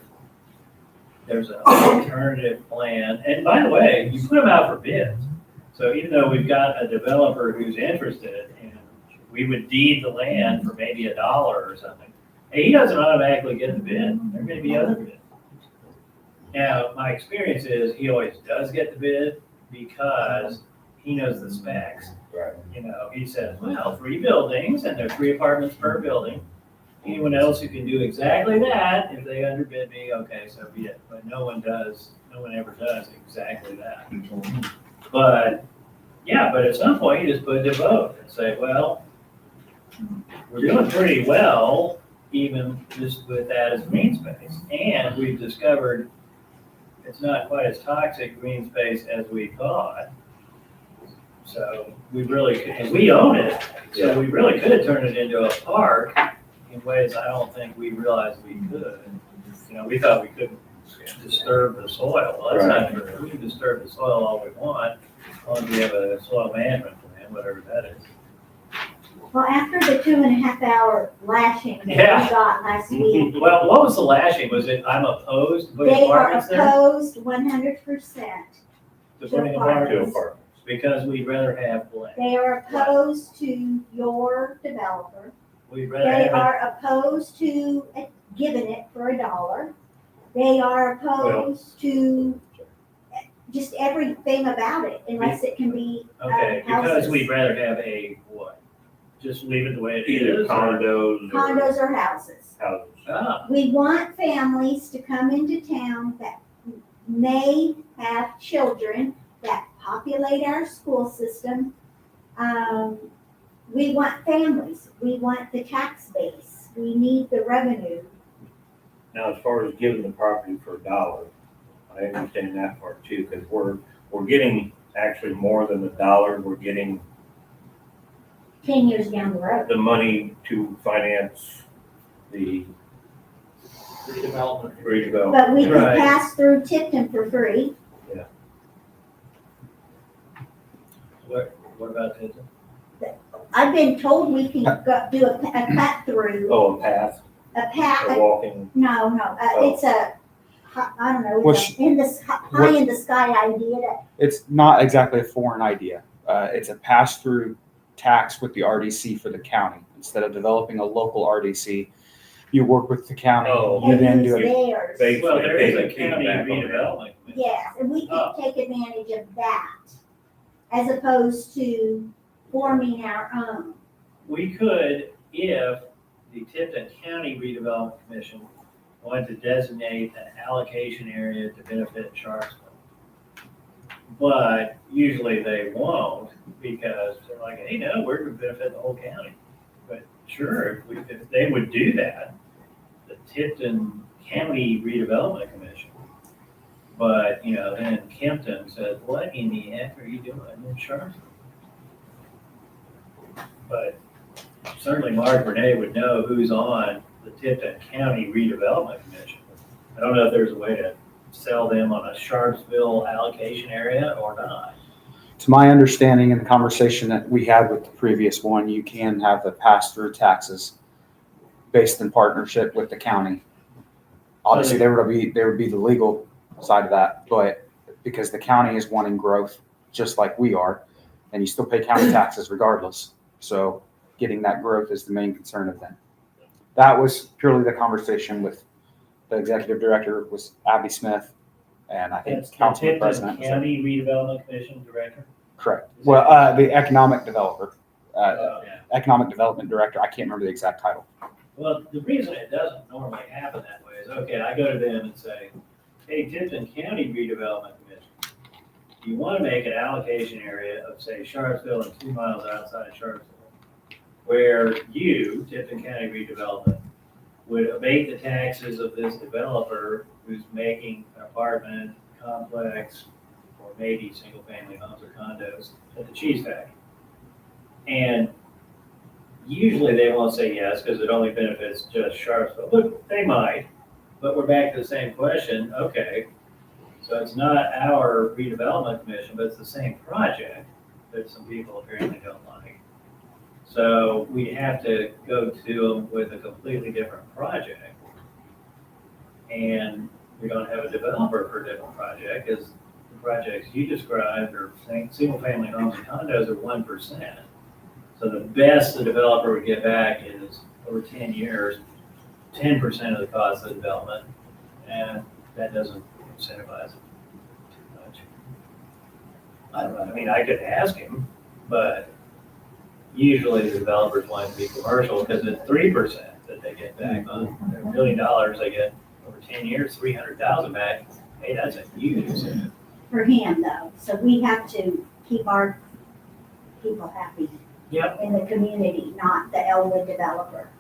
there's an alternative plan, and by the way, you put them out for bids. So even though we've got a developer who's interested, and we would deed the land for maybe $1 or something, hey, he doesn't automatically get the bid, there may be other bids. Now, my experience is he always does get the bid because he knows the specs. Right. You know, he says, well, 3 buildings, and there are 3 apartments per building. Anyone else who can do exactly that, if they underbid me, okay, so be it. But no one ever does exactly that. But, yeah, but at some point, you just put it to vote and say, well, we're doing pretty well, even just with that as green space. And we've discovered it's not quite as toxic green space as we thought. So we really could, and we own it, so we really could turn it into a park in ways I don't think we realized we could. You know, we thought we couldn't disturb the soil. Well, that's not true. We can disturb the soil all we want, as long as we have a soil management plan, whatever that is. Well, after the 2.5 hour lashing that we Yeah. got last week, Well, what was the lashing? Was it, I'm opposed to putting they are apartments there? opposed 100%. To putting to apartments? apartments. Because we'd rather have blank. They are opposed to your developer. We'd rather They have are opposed to giving it for $1. They are opposed to just everything about it unless it can be okay, because houses. we'd rather have a what? Just leave it the way it Either is? or- condos or Condos or houses. houses. Ah, We want families to come into town that may have children that populate our school system. We want families. We want the tax base. We need the revenue. Now, as far as giving the property for $1, I understand that part too, because we're getting actually more than $1, we're getting 10 years down the road. the money to finance the Redevelopment. redevelopment. But we could Right. pass through Tipton for free. what about Tipton? I've been told we can go do a cut through, Oh, a path, a a path, walking, no, Oh. it's a, I don't know, Which- it's a in the, high in the sky idea that It's not exactly a foreign idea. It's a pass-through tax with the RDC for the county. Instead of developing a local RDC, you work with the county. Oh. You and then use do it. theirs. Basically, Well, there is a taking county feedback on that. redevelopment. commission. Yes, and we Oh. can take advantage of that as opposed to forming our own. We could, if the Tipton County Redevelopment Commission wanted to designate an allocation area to benefit Sharpsville. But usually they won't, because they're like, hey, no, we're gonna benefit the whole county. but sure, if they would do that, the Tipton County Redevelopment Commission. But, you know, then Kempton said, what in the heck are you doing in Sharpsville? But certainly Mark Renee would know who's on the Tipton County Redevelopment Commission. I don't know if there's a way to sell them on a Sharpsville allocation area or not. To my understanding in the conversation that we had with the previous one, you can have the pass-through taxes based in partnership with the county. Obviously, there would be the legal side of that, but because the county is wanting growth just like we are, and you still pay county taxes regardless. So getting that growth is the main concern of them. That was purely the conversation with the executive director was Abby Smith, and I think That's the council Tipton president. was there. County Redevelopment Commission Director? Correct. Well, the economic developer, Yeah. economic development director. I can't remember the exact title. Well, the reason it doesn't normally happen that way is, okay, I go to them and say, hey, Tipton County Redevelopment Commission, you want to make an allocation area of, say, Sharpsville and 2 miles outside of Sharpsville, where you, Tipton County Redevelopment, would abate the taxes of this developer who's making an apartment complex or maybe single-family homes or condos at the cheese factory. And usually they won't say yes because it only benefits just Sharpsville, but they might. But we're back to the same question. Okay, so it's not our redevelopment commission, but it's the same project that some people apparently don't like. So we have to go to them with a completely different project. And we don't have a developer for a different project because the projects you described are single-family homes and condos are 1%. So the best the developer would get back is over 10 years, 10% of the cost of the development, and that doesn't incentivize it too much. I don't know, I mean, I could ask him, but usually the developers want it to be commercial because it's 3% that they get back on their $1 million they get over 10 years, 300,000 back. Hey, that's a huge incentive. For him though, so we have to keep our people happy. Yep. In the community, not the Elwood developer.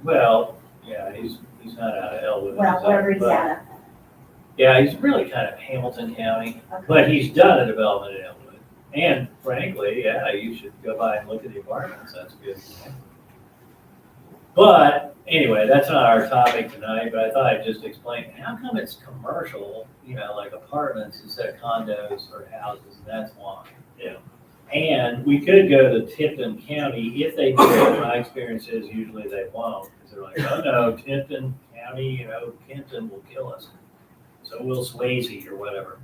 Well, yeah, he's not out of Elwood. Well, wherever he's but- out of. Yeah, he's really kind of Hamilton County, Okay. but he's done a development in Elwood. And frankly, yeah, you should go by and look at the apartments, that's good. But anyway, that's not our topic tonight, but I thought I'd just explain, how come it's commercial, you know, like apartments instead of condos or houses, that's why. Yeah. And we could go to Tipton County, if they do it, my experience is usually they won't, because they're like, oh no, Tipton County, you know, Kenton will kill us. So we'll Swayze or whatever.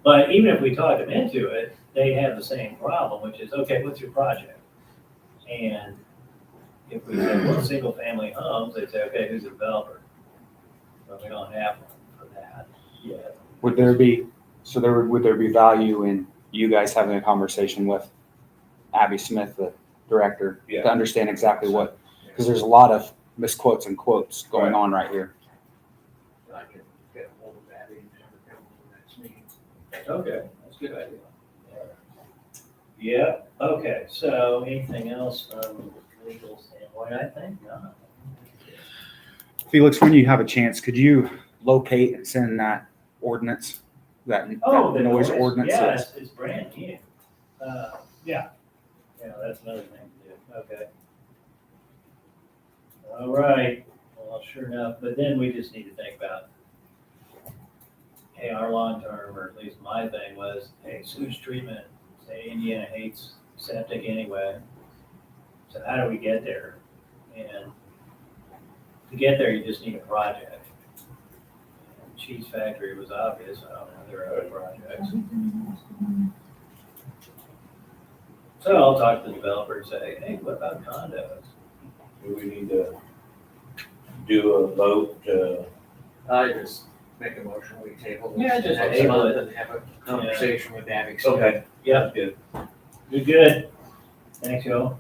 But even if we talk them into it, they have the same problem, which is, okay, what's your project? And if we say, well, single family homes, they'd say, okay, who's the developer? But we don't have one for that yet. Would there be value in you guys having a conversation with Abby Smith, the director, Yeah. to understand exactly what, because there's a lot of misquotes and quotes going Right. on right here. I can get a hold of Abby and have her come to the next meeting. Okay, that's a good idea. Yeah, okay, so anything else from legal standpoint? I think not. Felix, when you have a chance, could you locate and send that ordinance, that Oh, the noise ordinance? Yeah, it's brand new. Yeah, that's another thing to do, okay. All right, well, sure enough, but then we just need to think about, hey, our long-term, or at least my thing was, hey, sewage treatment, say Indiana hates septic anyway. So how do we get there? And to get there, you just need a project. And Cheese Factory was obvious, I don't know, there are other projects. So I'll talk to the developer and say, hey, what about condos? Do we need to do a vote, I just make a motion, we table this. Yeah, just next table month it. and have a conversation with Abby. okay, Yeah, good. good. Thanks, y'all.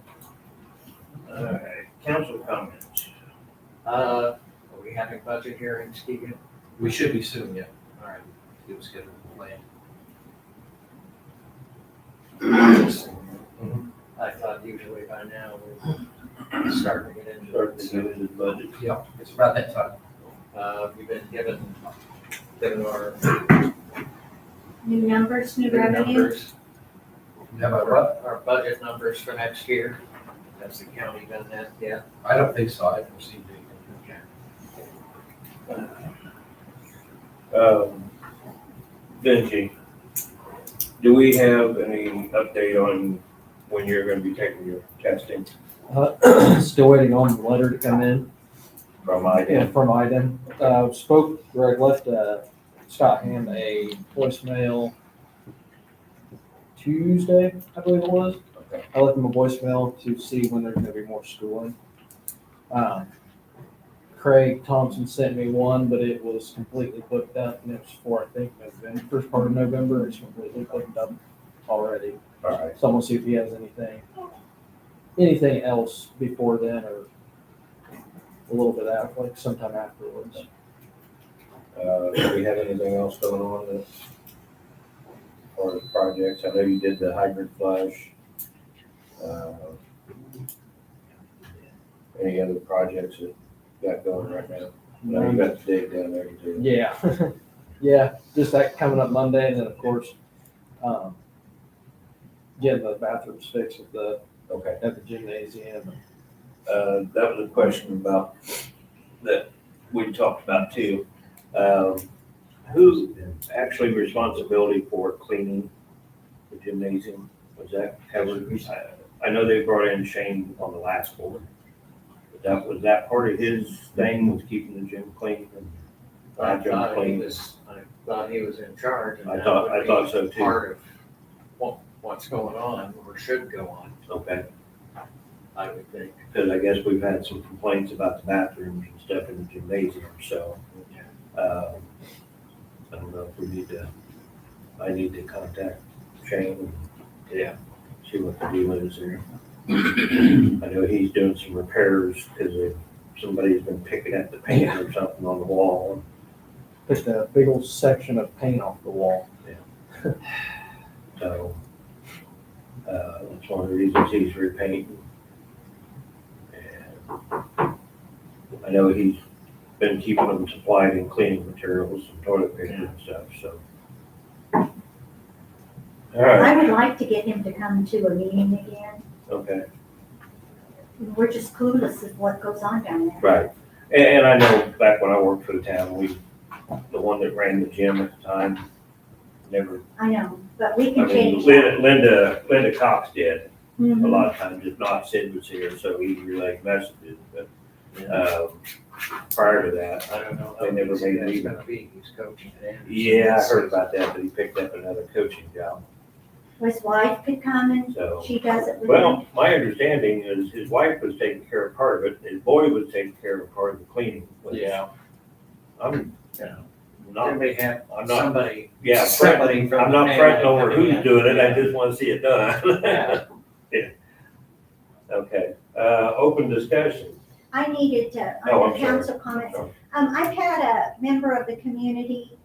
All right, council comments. Are we having budget hearings, Keegan? We should be soon, yeah. All right. It was scheduled planned. I thought usually by now we Starting to get into Start it. to get into the budget. Yeah, it's about that time. We've been given our New numbers, new new revenue. numbers. Have I what? Our budget numbers for next year. Has the county done that yet? I don't think so. I haven't received anything. Benji, do we have any update on when you're gonna be taking your testing Still waiting on the letter to come in. from IDEM? From IDEM. Greg left Scott Ham a voicemail Tuesday, I believe it was. Okay. I left him a voicemail to see when there's gonna be more schooling. Craig Thompson sent me one, but it was completely booked up, and it was for, I think, November, first part of November. It's completely booked up already. All right. So I'm gonna see if he has anything else before then, or a little bit after, like sometime afterwards. Do we have anything else going on that, as far as projects? I know you did the hydrant flush. Any other projects that you got going right now? No, you got the dig down there too. Yeah, yeah, just that coming up Monday, and then of course, getting the bathrooms fixed at the Okay. gymnasium. That was a question about, that we talked about too. Who actually responsibility for cleaning the gymnasium? Was that covered? I know they brought in Shane on the last board. Was that part of his thing, was keeping the gym clean? and I gym thought he clean? was in charge. And I that thought- would I thought be so too. Part of what's going on or should go on, Okay, I would think. because I guess we've had some complaints about the bathrooms and stuff in the gymnasium, so, I don't know if I need to contact Shane and Yeah. see what the deal is there. I know he's doing some repairs because somebody's been picking at the paint or something on the wall. Just a big old section of paint off the wall. So, that's one of the reasons he's repainting. And I know he's been keeping them supplied in cleaning materials and toilet paper and stuff, so. All right, I would like to get him to come to a meeting again. okay, We're just clueless of what goes on down there. right. And I know back when I worked for the town, the one that ran the gym at the time, never, I know, but we I can mean, change that. Linda Cox did. A Mhm. lot of times, if not, Sid was here, so he relayed messages, but, prior to that, I don't know. They never who's made it he's even. gonna be. He's coaching at Anderson. yeah, I heard about that, but he picked up another coaching job, His wife could come and so. she does it with him. Well, my understanding is his wife was taking care of part of it, his boy was taking care of part of the cleaning. which Yeah. I'm, Yeah. not, Then we have I'm not, somebody, yeah, somebody from I'm the not family fretting over coming who's in. doing it, I Yeah. just wanna see it done. Yeah. Yeah. Okay, open discussion. I needed to, Oh, under I'm sorry. council comments, Sorry. I've had a member of the community,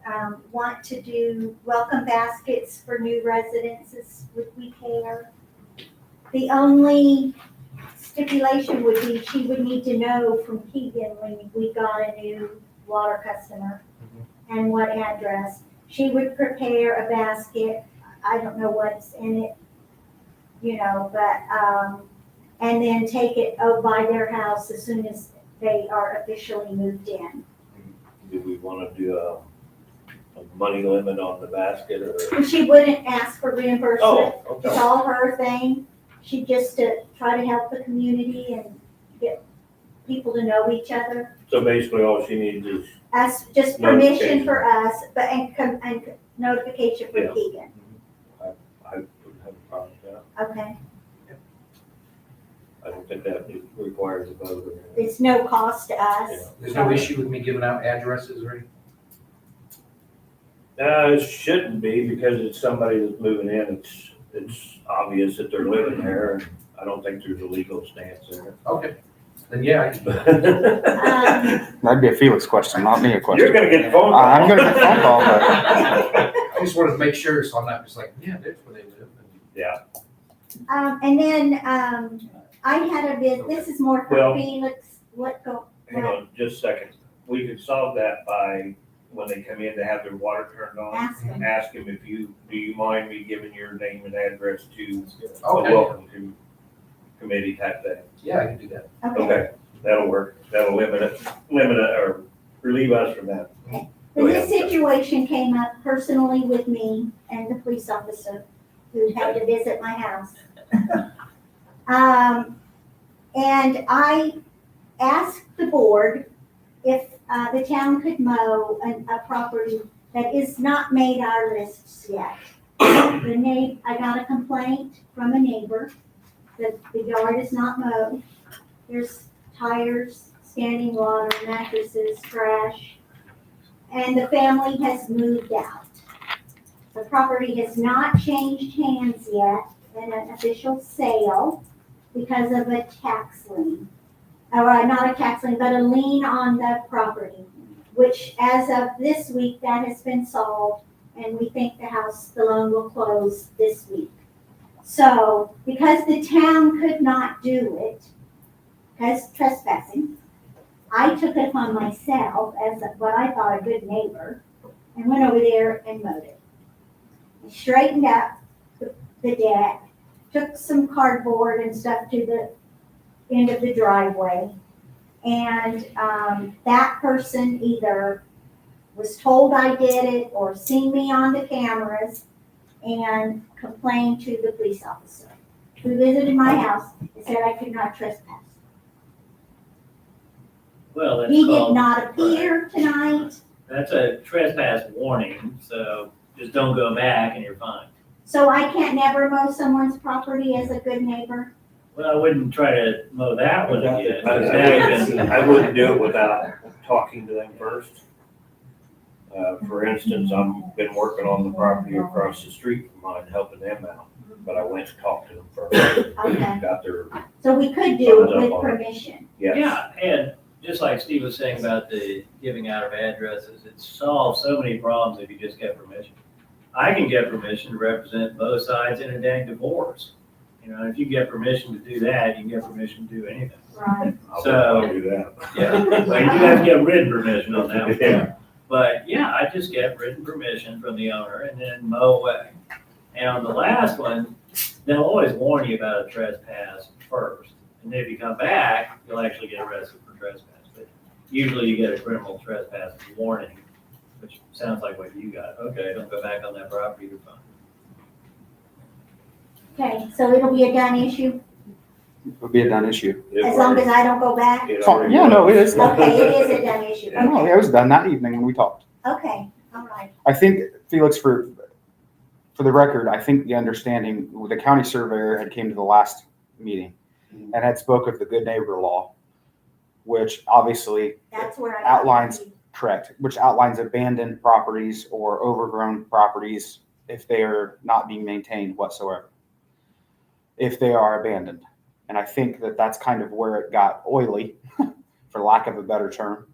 want to do welcome baskets for new residences with We Care. The only stipulation would be she would need to know from Keegan when we got a new water customer and what address. She would prepare a basket, I don't know what's in it, but, and then take it by their house as soon as they are officially moved in. Do we wanna do a money limit on the basket or? And she wouldn't ask for reimbursement. Oh, It's okay, all her thing. She just to try to help the community and get people to know each other. so basically all she needs is, As just permission Notification. for us, but and notification for Yeah. Keegan. I wouldn't have a problem with that. Okay. I don't think that requires a vote or anything. It's no cost to us. There's no issue with me giving out addresses or anything? It shouldn't be because it's somebody that's moving in. It's obvious that they're living there. and I don't think there's a legal stance there. Okay, then yeah, That'd be a Felix question, not me a question. You're gonna get the phone call. I'm gonna get the phone call, but I just wanted to make sure, so I'm not just like, yeah, that's where they live. Yeah, And then, I had a bit, this is more Well- for Felix, Hang on just a second. We could solve that by, when they come in to have their water turned on, ask him. ask them if do you mind me giving your name and address to a Okay, welcome to committee type thing? yeah, I can do that. Okay. Okay, that'll work. That'll limit it, or relieve us from that. But Go this ahead. situation came up personally with me and the police officer who had to visit my house. And I asked the board if the town could mow a property that is not made our lists yet. I got a complaint from a neighbor that the yard is not mowed. There's tires, standing water, mattresses, trash, and the family has moved out. The property has not changed hands yet in an official sale because of a tax lien. Or not a tax lien, but a lien on the property, which as of this week, that has been solved, and we think the loan will close this week. So, because the town could not do it, because trespassing, I took it upon myself as what I thought a good neighbor, and went over there and mowed it. I straightened up the deck, took some cardboard and stuff to the end of the driveway. And that person either was told I did it or seen me on the cameras and complained to the police officer who visited my house and said I could not trespass. Well, that's He did called, not appear tonight, that's a trespass warning, so just don't go back and you're fine. so I can't never mow someone's property as a good neighbor. Well, I wouldn't try to mow that one again. 'cause now you've been- I wouldn't do it without talking to them first. For instance, I've been working on the property across the street from mine, helping them out, but I went and talked to them first. Okay, Got their, so we could do it with permission. yes. Yeah, and just like Steve was saying about the giving out of addresses, it solves so many problems if you just get permission. I can get permission to represent both sides in a dang divorce. You know, if you get permission to do that, you can get permission to do anything. Right. I'll do that. Yeah, well, you do have to get written permission on that one. Yeah. But yeah, I just get written permission from the owner and then mow away. And on the last one, they'll always warn you about a trespass first. And if you come back, you'll actually get arrested for trespass. But usually you get a criminal trespass warning, which sounds like what you got. Okay, don't go back on that property, you're fine. Okay, so it'll be a done issue It would be a done issue. as long as I don't go back? Yeah, no, it is. Okay, it is a done issue. No, Okay, it was done that evening when we talked. okay, all right. I think, Felix, for the record, I think the understanding, the county surveyor had came to the last meeting and had spoke of the good neighbor law, which obviously, That's where I. got Outlines. confused. correct, which outlines abandoned properties or overgrown properties if they are not being maintained whatsoever, if they are abandoned. And I think that that's kind of where it got oily, for lack of a better term,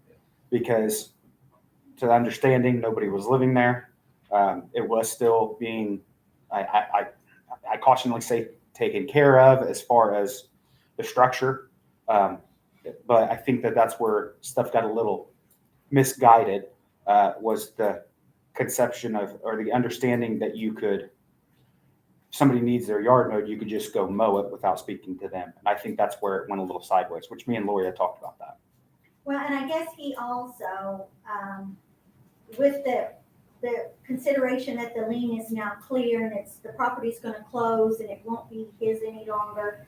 because to the understanding, nobody was living there. It was still being, I cautionally say, taken care of as far as the structure. But I think that that's where stuff got a little misguided, was the conception of, or the understanding that you could, somebody needs their yard mowed, you could just go mow it without speaking to them. And I think that's where it went a little sideways, which me and Lori had talked about that. Well, and I guess he also, with the consideration that the lien is now clear and the property's gonna close and it won't be his any longer.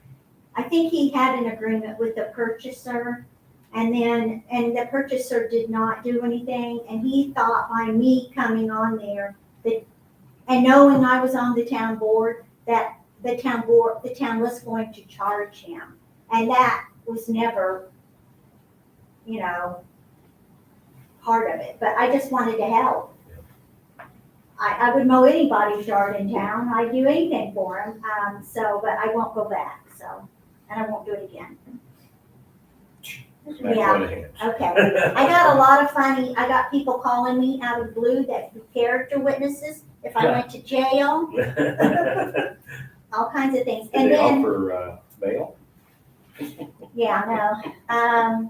I think he had an agreement with the purchaser and the purchaser did not do anything. And he thought by me coming on there and knowing I was on the town board, that the town was going to charge him. And that was never, part of it, but I just wanted to help. I would mow anybody's yard in town, I'd do anything for them, but I won't go back, and I won't do it again. Smack Yeah. one of the hands. Okay, I got a lot of I got people calling me out of the blue that were character witnesses, if I went to jail, all kinds of things. Did And they then, offer bail? Yeah, no.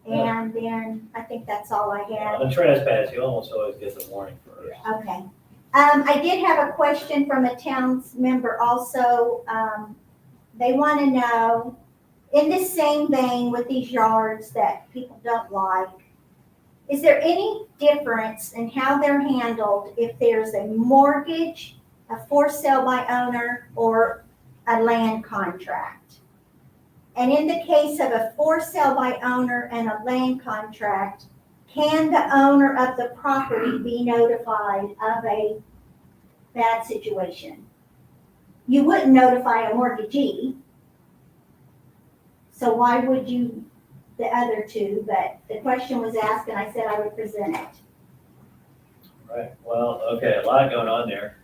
And then I think that's all I had. On trespass, you almost always get the warning first. Okay. I did have a question from a town's member also. They want to know, in this same vein with these yards that people don't like, is there any difference in how they're handled if there's a mortgage, a for sale by owner, or a land contract? And in the case of a for sale by owner and a land contract, can the owner of the property be notified of a bad situation? You wouldn't notify a mortgagee. So why would you, the other two? But the question was asked and I said I would present it. Right, well, okay, a lot going on there.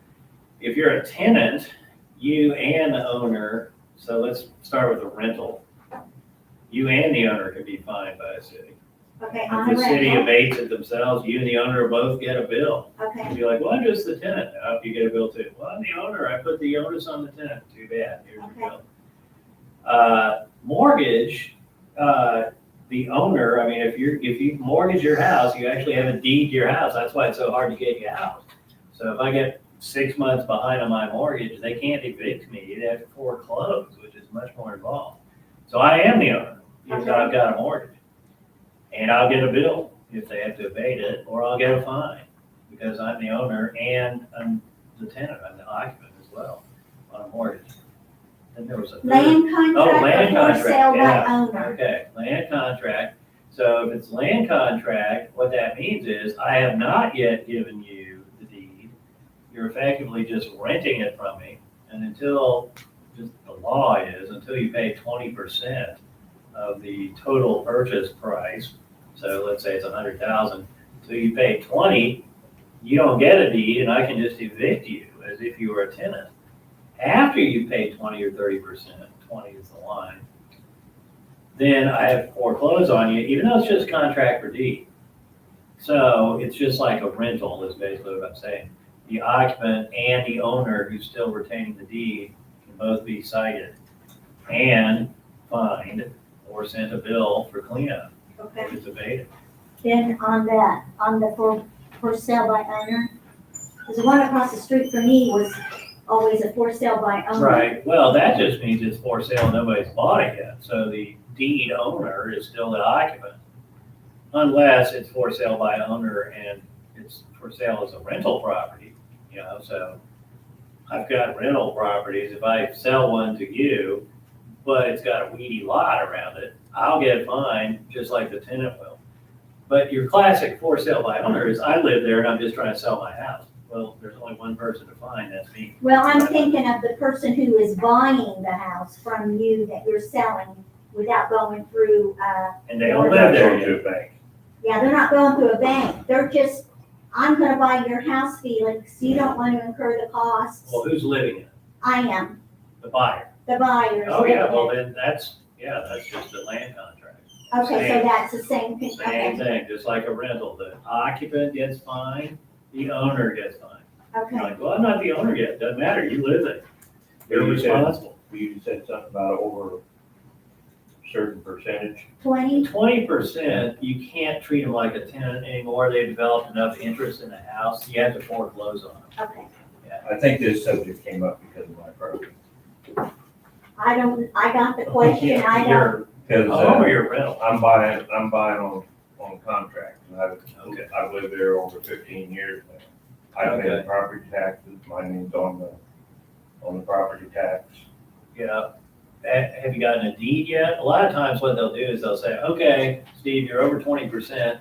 If you're a tenant, you and the owner, so let's start with a rental. You and the owner could be fined by the city. Okay, on If the the city rental. abates it themselves, you and the owner both get a bill. Okay, You'd be like, well, I'm just the tenant. Now, if you get a bill too, well, I'm the owner. I put the onus on the tenant. Too bad. Here's your Okay. bill. Mortgage, the owner, I mean, if you mortgage your house, you actually have a deed to your house. That's why it's so hard to get you out. So if I get 6 months behind on my mortgage, they can't evict me. They have to foreclose, which is much more involved. So I am the owner, even though I've got a mortgage. And I'll get a bill if they have to abate it, or I'll get a fine because I'm the owner and I'm the tenant, I'm the occupant as well on a mortgage. Then there was a third. land Oh, land contract or for sale by contract, owner? Okay, land contract. So if it's land contract, what that means is I have not yet given you the deed. You're effectively just renting it from me. And until, just the law is, until you pay 20% of the total purchase price, so let's say it's 100,000, so you pay 20, you don't get a deed and I can just evict you as if you were a tenant. After you pay 20 or 30%, 20 is the line, then I have foreclosed on you, even though it's just contract for deed. So it's just like a rental is basically what I'm saying. The occupant and the owner who's still retaining the deed can both be cited and fined or sent a bill for cleanup Okay, if it's abated. then on the for sale by owner, because the one across the street from me was always a for sale by owner. Right, well, that just means it's for sale, nobody's bought it yet, so the deed owner is still the occupant. Unless it's for sale by owner and it's for sale as a rental property, so I've got rental properties, if I sell one to you, but it's got a weedy lot around it, I'll get fined just like the tenant will. But your classic for sale by owner is I live there and I'm just trying to sell my house. Well, there's only one person to fine, that's me. Well, I'm thinking of the person who is buying the house from you that you're selling without going through, And they don't live there Go yet. to a bank. yeah, they're not going through a bank. They're just, I'm gonna buy your house, Felix. You don't want to incur the costs. Well, who's living in it? I am, The buyer. the buyer. Oh, yeah, well, then that's just a land contract. Okay, so that's the same thing, Same okay, thing, just like a rental. The occupant gets fined, the owner gets fined. You're okay. like, well, I'm not the owner yet, doesn't matter, you live there. You're You said- responsible. You said something about over a certain percentage. 20, 20%, you can't treat them like a tenant anymore. They've developed enough interest in the house, you have to foreclose on them. okay. I think this subject came up because of my property. I got the question, I don't, You're Because a home or your rental? I'm buying on contract, and Okay. I've lived there over 15 years now. I pay the Okay. property taxes, my name's on the property tax. Yeah. Have you gotten a deed yet? A lot of times what they'll do is they'll say, okay, Steve, you're over 20%.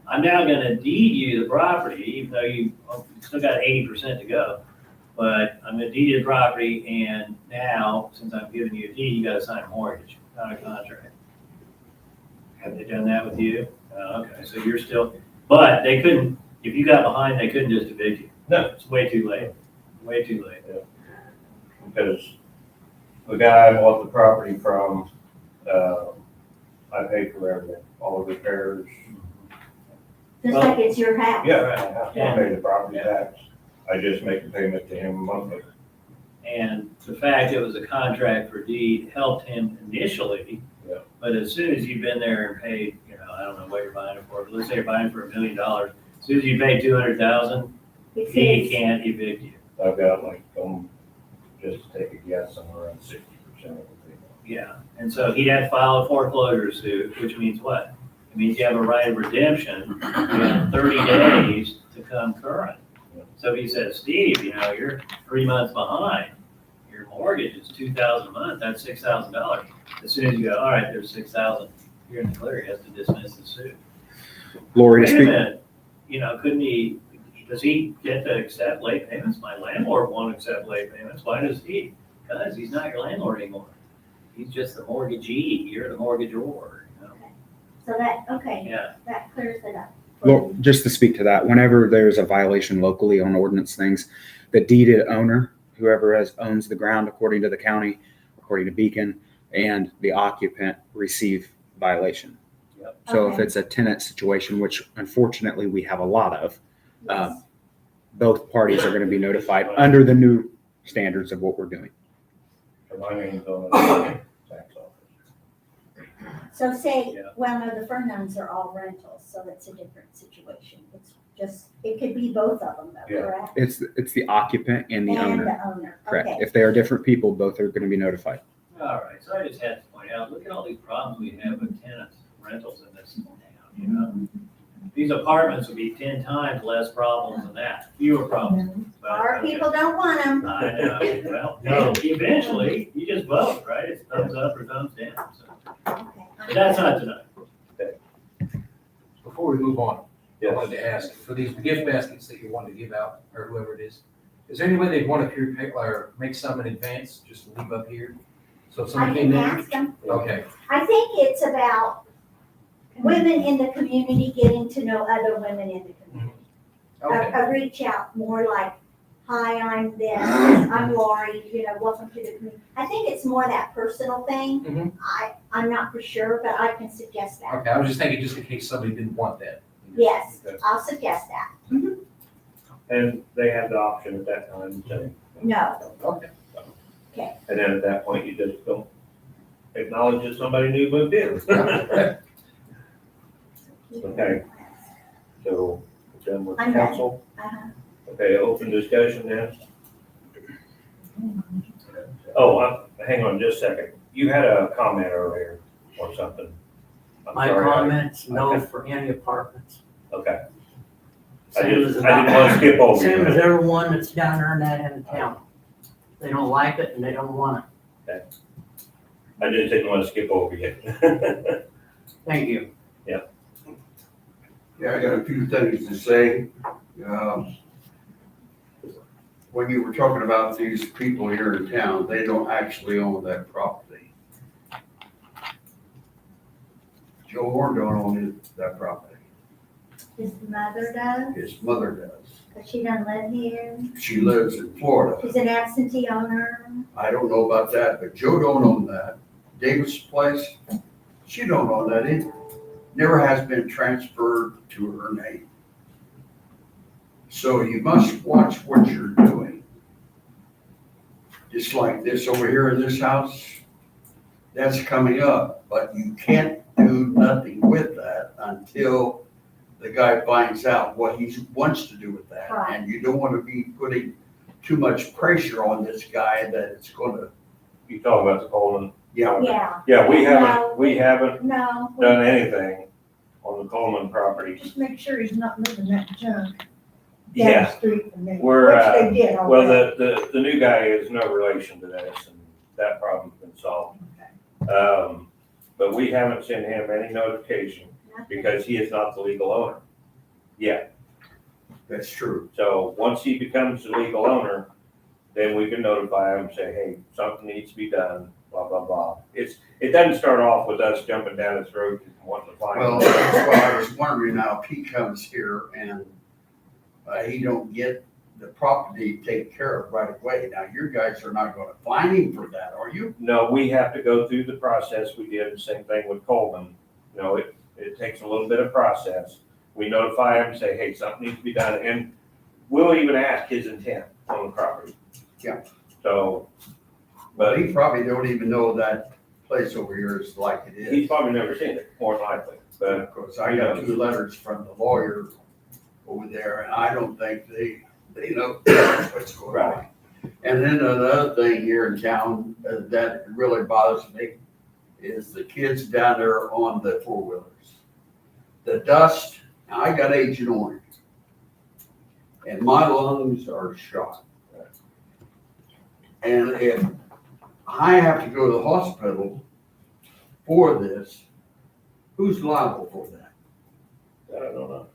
I'm now gonna deed you the property, even though you still got 80% to go. But I'm gonna deed you the property and now, since I'm giving you a deed, you gotta sign a mortgage, not a contract. Have they done that with you? Okay, so you're still, but they couldn't, if you got behind, they couldn't just evict you. No. It's way too late, way too late. Because the guy I bought the property from, I paid for everything, all the repairs. just like it's your house. Yeah, Right. I pay the property tax. I just make a payment to him monthly. And the fact it was a contract for deed helped him initially Yeah. But as soon as you've been there and paid, I don't know what you're buying it for, but let's say you're buying it for $1 million, as soon as you pay 200,000, It's he his. can't evict you. I've got like, just to take a guess, somewhere around 60% of the people. Yeah, and so he'd have to file a foreclosure suit, which means what? It means you have a right of redemption, you have 30 days to come current. So if he says, Steve, you're 3 months behind, your mortgage is $2,000 a month, that's $6,000. As soon as you go, all right, there's 6,000, you're in the clear, he has to dismiss the suit. Lori, to Wait a speak, minute, couldn't he, does he get to accept late payments? My landlord won't accept late payments, why does he? Because he's not your landlord anymore. He's just the mortgagee, you're the mortgagor. So that, okay, Yeah, that clears it up. for Well, me. just to speak to that, whenever there's a violation locally on ordinance things, the deeded owner, whoever owns the ground according to the county, according to Beacon, and the occupant receive violation. Yep. So if Okay. it's a tenant situation, which unfortunately we have a lot of, Yes. both parties are going to be notified under the new standards of what we're doing. So my name's on the tax office. So say, Yeah. well, no, the Fernandes are all rentals, so it's a different situation. It's just, it could be both of them though, Yeah. correct? It's the occupant and the And owner. the owner, Correct. okay. If they are different people, both are going to be notified. all right, so I just had to point out, look at all these problems we have with tenants, rentals in this town, These apartments would be 10 times less problems than that, fewer problems. But, Our okay. people don't want them. I know, well, eventually, you just vote, right? It's thumbs up or thumbs down, so. Okay. But that's not tonight. Before we move on, I Yes. wanted to ask, for these gift baskets that you want to give out, or whoever it is there any way they'd want to prepay or make some in advance, just to leave up here? So if I someone can came in, ask them. okay, I think it's about women in the community getting to know other women in the community. okay, A reach out more like, hi, I'm this, I'm Lori, welcome to the community. I think it's more that personal thing. Mhm. I'm not for sure, but I can suggest that. okay, I was just thinking just in case somebody didn't want that. Yes, Okay. I'll suggest that. And they have the option at that time to. No, Okay. And then at that point, you just don't acknowledge that somebody new moved in. Okay. So, done with I'm done. council? Uh-huh. Okay, open discussion now? Oh, hang on just a second. You had a comment earlier or something. I'm My sorry, comments, no okay. for any apartments. Okay. I Same as didn't want to skip over Same as you. everyone that's down there in that end of town. They don't like it and they don't want I just didn't want to skip over you. it. Thank you. Yeah, I got a few things to say. When you were talking about these people here in town, they don't actually own that property. Joe Horn don't own that property. His mother does, His mother does. but she doesn't live here. She lives in Florida. She's an absentee owner. I don't know about that, but Joe don't own that. Davis Place, she don't own that either. Never has been transferred to her name. So you must watch what you're doing. Just like this over here in this house, that's coming up, but you can't do nothing with that until the guy finds out what he wants to do with that. Right. And you don't want to be putting too much pressure on this guy that it's gonna, You talking about the Coleman? yeah, Yeah, Yeah, we No. haven't no. done anything on the Coleman property. Just make sure he's not moving that junk down Yeah, the street from me, which we're, they did well, already. the new guy is no relation to this, and that problem's been solved. But we haven't sent him any notification because he is not the legal owner. Yeah, that's true. so once he becomes the legal owner, then we can notify him, say, hey, something needs to be done, blah, blah, blah. It doesn't start off with us jumping down his throat and wanting to find Well, him. that's what I was wondering now, if he comes here and he don't get the property taken care of right away, now your guys are not gonna fine him for that, are you? No, we have to go through the process. We did the same thing with Coleman. You know, it takes a little bit of process. We notify him, say, hey, something needs to be done, and we'll even ask his intent on the property. Yeah. So, But but he probably don't even know that place over here is like it is. He's probably never seen it, more than likely, but Of course, I got 2 letters from the lawyer over there, and I don't think they know what's going on. Right. And then another thing here in town that really bothers me is the kids down there on the 4-wheelers. The dust, I got Agent Orange, and my lungs are shot. And if I have to go to the hospital for this, who's liable for that? I don't know.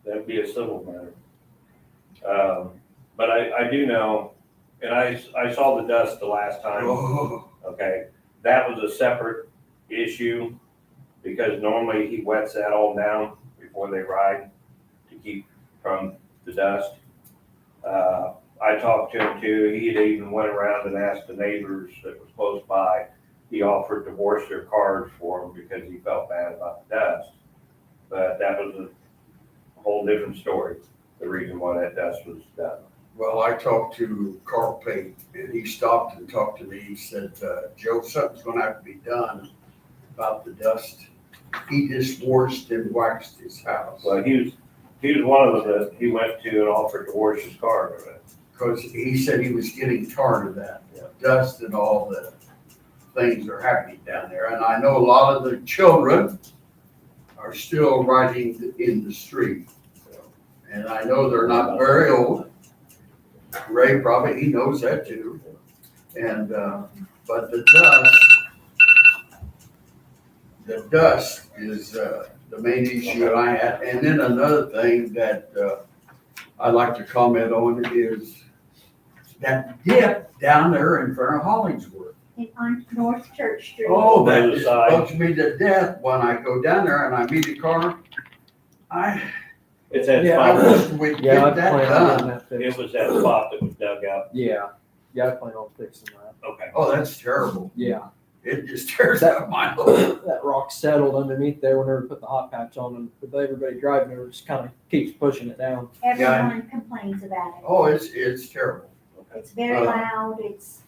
That'd be a civil matter. But I do know, and I saw the dust the last time, Oh, okay? That was a separate issue because normally he wets that all down before they ride to keep from the dust. I talked to him too. He had even went around and asked the neighbors that was close by. He offered to wash their cars for them because he felt bad about the dust. But that was a whole different story, the reason why that dust was done. well, I talked to Carl Pate, and he stopped and talked to me. He said, Joe, something's gonna have to be done about the dust. He just washed and waxed his house. Well, he was one of them that he went to and offered to wash his car with it. Because he said he was getting tired of that dust and all the things that are happening down there. And I know a lot of the children are still riding in the street. And I know they're not very old. Ray probably, he knows that too. And, but the dust is the main issue I had. And then another thing that I'd like to comment on is that dip down there in front of Hollingsworth. On North Church Street. Oh, that Other just side. bugs me to death when I go down there and I meet a car. It's that Yeah, I spot, wish we'd Yeah, I get that plan on done. getting that fixed. it was that spot that was dug out. Yeah, I plan on fixing that. Okay. Oh, that's terrible. Yeah, It just tears up my load. that rock settled underneath there whenever we put the hot patch on, and with everybody driving there, it just kind of keeps pushing it down. Everyone complains about it. Oh, it's terrible. It's very loud, it's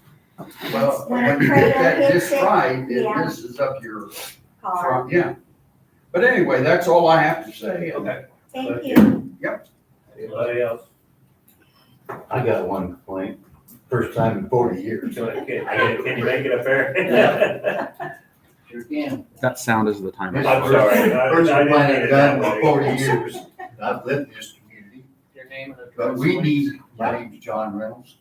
Well, When a when you get trailer that hits just it, right, it yeah. messes up your car. front, yeah. But anyway, that's all I have to say. Okay. Thank you. Anybody else? I got one complaint, first time in 40 years. Can you make it a fair? Sure can. That sound is the timer. I'm sorry. First I didn't complaint mean I've it done that in way. 40 years. I've lived in this community. Your name and address. But we need, my name's John Reynolds.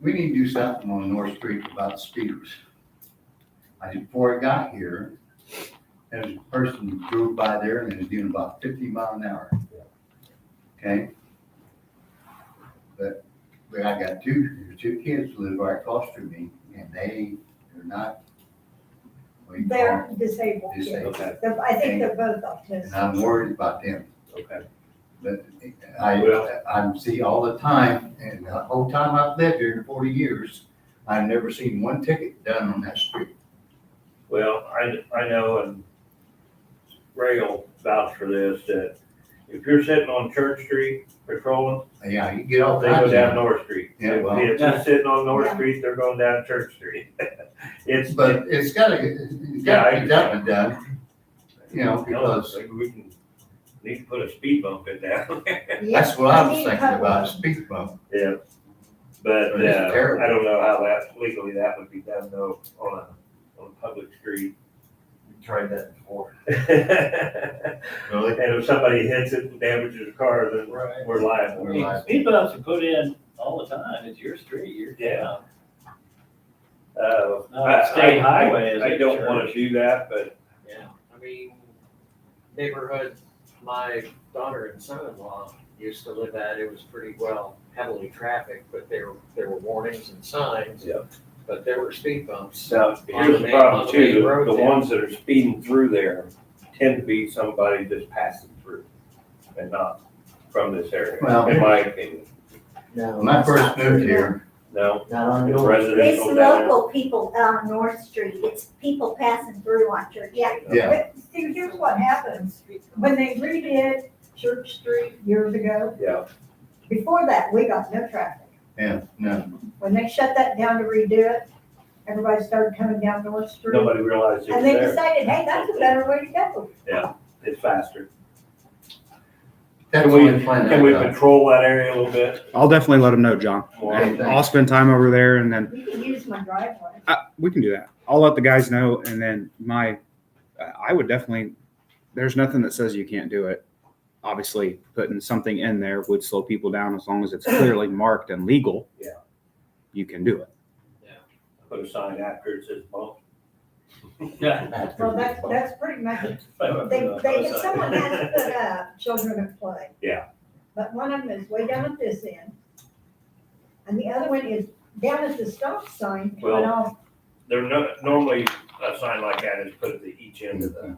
We need to do something on North Street about speeders. Before I got here, there was a person who drove by there and was doing about 50 miles an hour. Okay? But I got two kids who live right across from me, and they're not. what do you call They're them? disabled. kids. Disabled. Okay, I think they're both And autistic. I'm worried about them. okay. But Well- I see all the time, and the whole time I've lived here in 40 years, I've never seen one ticket done on that street. Well, I know, and Ray will vouch for this, that if you're sitting on Church Street patrolling, Yeah, you get all they go kinds down of, North Street. Yeah, well- If you're sitting on North Yeah. Street, they're going down Church Street. It's, but it's gotta be that one done, you know, because we can, need to put a speed bump in down. that's what I was thinking about, a speed bump. Yeah, but, But it's terrible. I don't know how that, legally that would be done though, on a public street. Tried that before. And Really? if somebody hits it and damages the car, then Right. we're liable. We're liable. Speed bumps are put in all the time. It's your street, your town. No, state highway is I a don't church. wanna do that, but Yeah, I mean, neighborhood, my daughter and son-in-law used to live at, it was pretty well heavily trafficked, but there were warnings and signs. Yeah. But there were speed bumps. now, here's the on problem the main too, road the there. ones that are speeding through there tend to be somebody just passing through and not from this area, Well- in my opinion. No. When I first moved here, No, Not on it's your. It's residential down there. local people on North Street. It's people passing through on Church. Yeah, yeah, But see, here's what happens. When they redid Church Street years ago, Yeah, before that, we got no traffic. yeah, no, When they shut that down to redo it, everybody started coming down North Street. Nobody realized it was And they there. decided, hey, that's a better way to go. It's faster. That's Can we- why I find Can we that out. patrol that area a little bit I'll definitely let them know, John. more? And I'll spend time over there and then You can use my driveway. we can do that. I'll let the guys know and then I would definitely, there's nothing that says you can't do it. Obviously, putting something in there would slow people down as long as it's clearly marked and legal. Yeah. You can do it. Put a sign after it says bump. Yeah. Well, that's pretty much, someone has to put up children at play. Yeah. But one of them is way down at this end. And the other one is down at the stop sign, coming Well- off. There's normally a sign like that is put at the each end of the.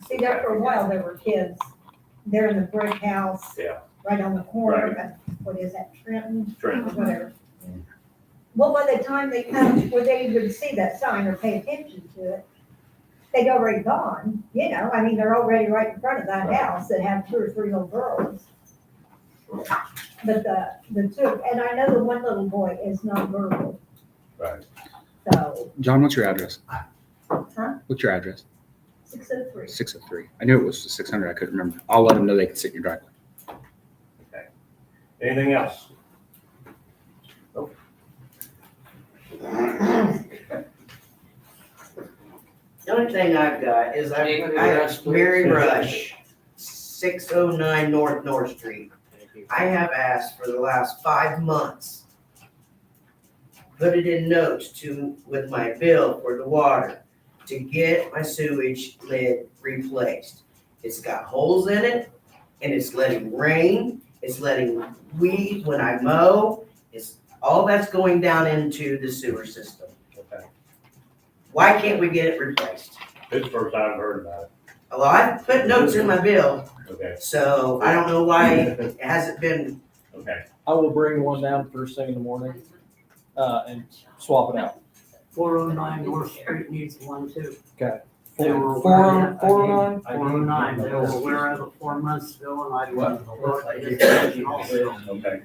See, there for a while, there were kids, there in the brick house. Yeah. Right on the corner Right. of, what is that, Trenton? Trenton. Or whatever. Well, by the time they come, where they would see that sign or pay attention to it, they'd already gone, you know, I mean, they're already right in front of that house that have 2 or 3 little girls. But the two, and I know the one little boy is nonverbal, Right. so, John, what's your address? huh, What's your address? 603. 603. I knew it was 600. I couldn't remember. I'll let them know they can sit in your driveway. Anything else? The only thing I've got is I have Mary Rush, 609 North Street. I have asked for the last 5 months, put it in notes with my bill for the water, to get my sewage lid replaced. It's got holes in it, and it's letting rain, it's letting weed when I mow, all that's going down into the sewer system. Okay. Why can't we get it replaced? This is the first I've heard about it. Well, I've put notes in my bill, Okay, so I don't know why it hasn't been, okay. I will bring one down first thing in the morning, and swap it out. 409 North Street needs one too. Okay. They were Four- aware of it. 409? 409, they were aware of it 4 months ago, and I What? looked at this section also. Okay.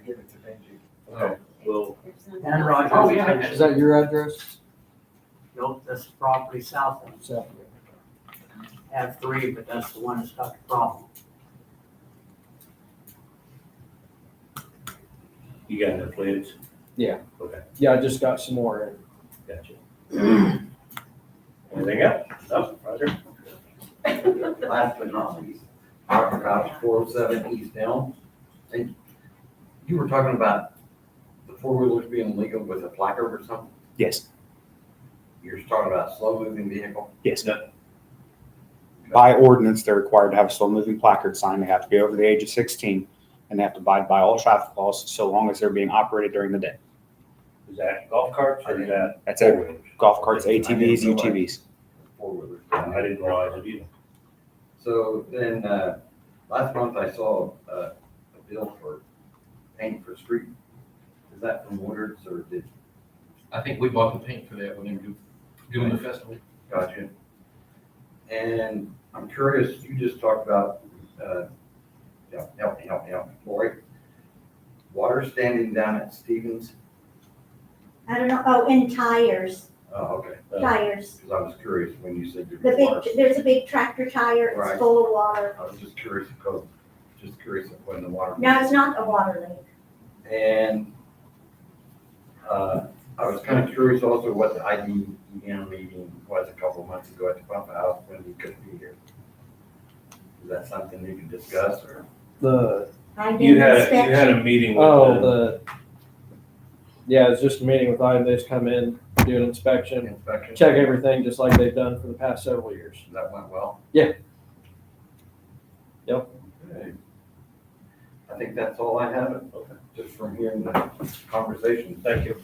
Okay, well, And Roger. Oh, yeah. Is that your address? Built this property south of, So, have 3, but that's the one that's got the problem. you got enough lids? Yeah. Okay, yeah, I just got some more in. gotcha. Anything else? No, Roger? Last but not least, talking about 407 East Elm. And you were talking about the 4-wheelers being legal with a placard or something? Yes. You're talking about slow-moving vehicle? Yes. By ordinance, they're required to have a slow moving placard sign. They have to be over the age of 16 and they have to abide by all traffic laws so long as they're being operated during the day. Is that golf carts or is that? That's it. Golf carts, ATVs, UTVs. 4-wheelers. I didn't realize it either. So then, last month I saw a bill for paint for street. Is that from Woodard's or did, I think we bought the paint for that when they were doing the festival. gotcha. And I'm curious, you just talked about, help me, Lori. Water standing down at Stevens. I don't know, oh, and tires, Oh, okay. tires. Because I was curious when you said The there was water. big, there's a big tractor tire, Right. it's full of water. I was just curious because, of when the water. No, it's not a water leak. And I was kind of curious also what the IDEM meeting was a couple of months ago at the pump house when we couldn't be here. Is that something you can discuss or? I did You had inspection. a meeting with Yeah, it's just a meeting with IDEM. They just come in, do an inspection, Inspection? check everything just like they've done for the past several years. That went well? Yeah. Yep. Okay. I think that's all I have, just from hearing the conversation. Thank you.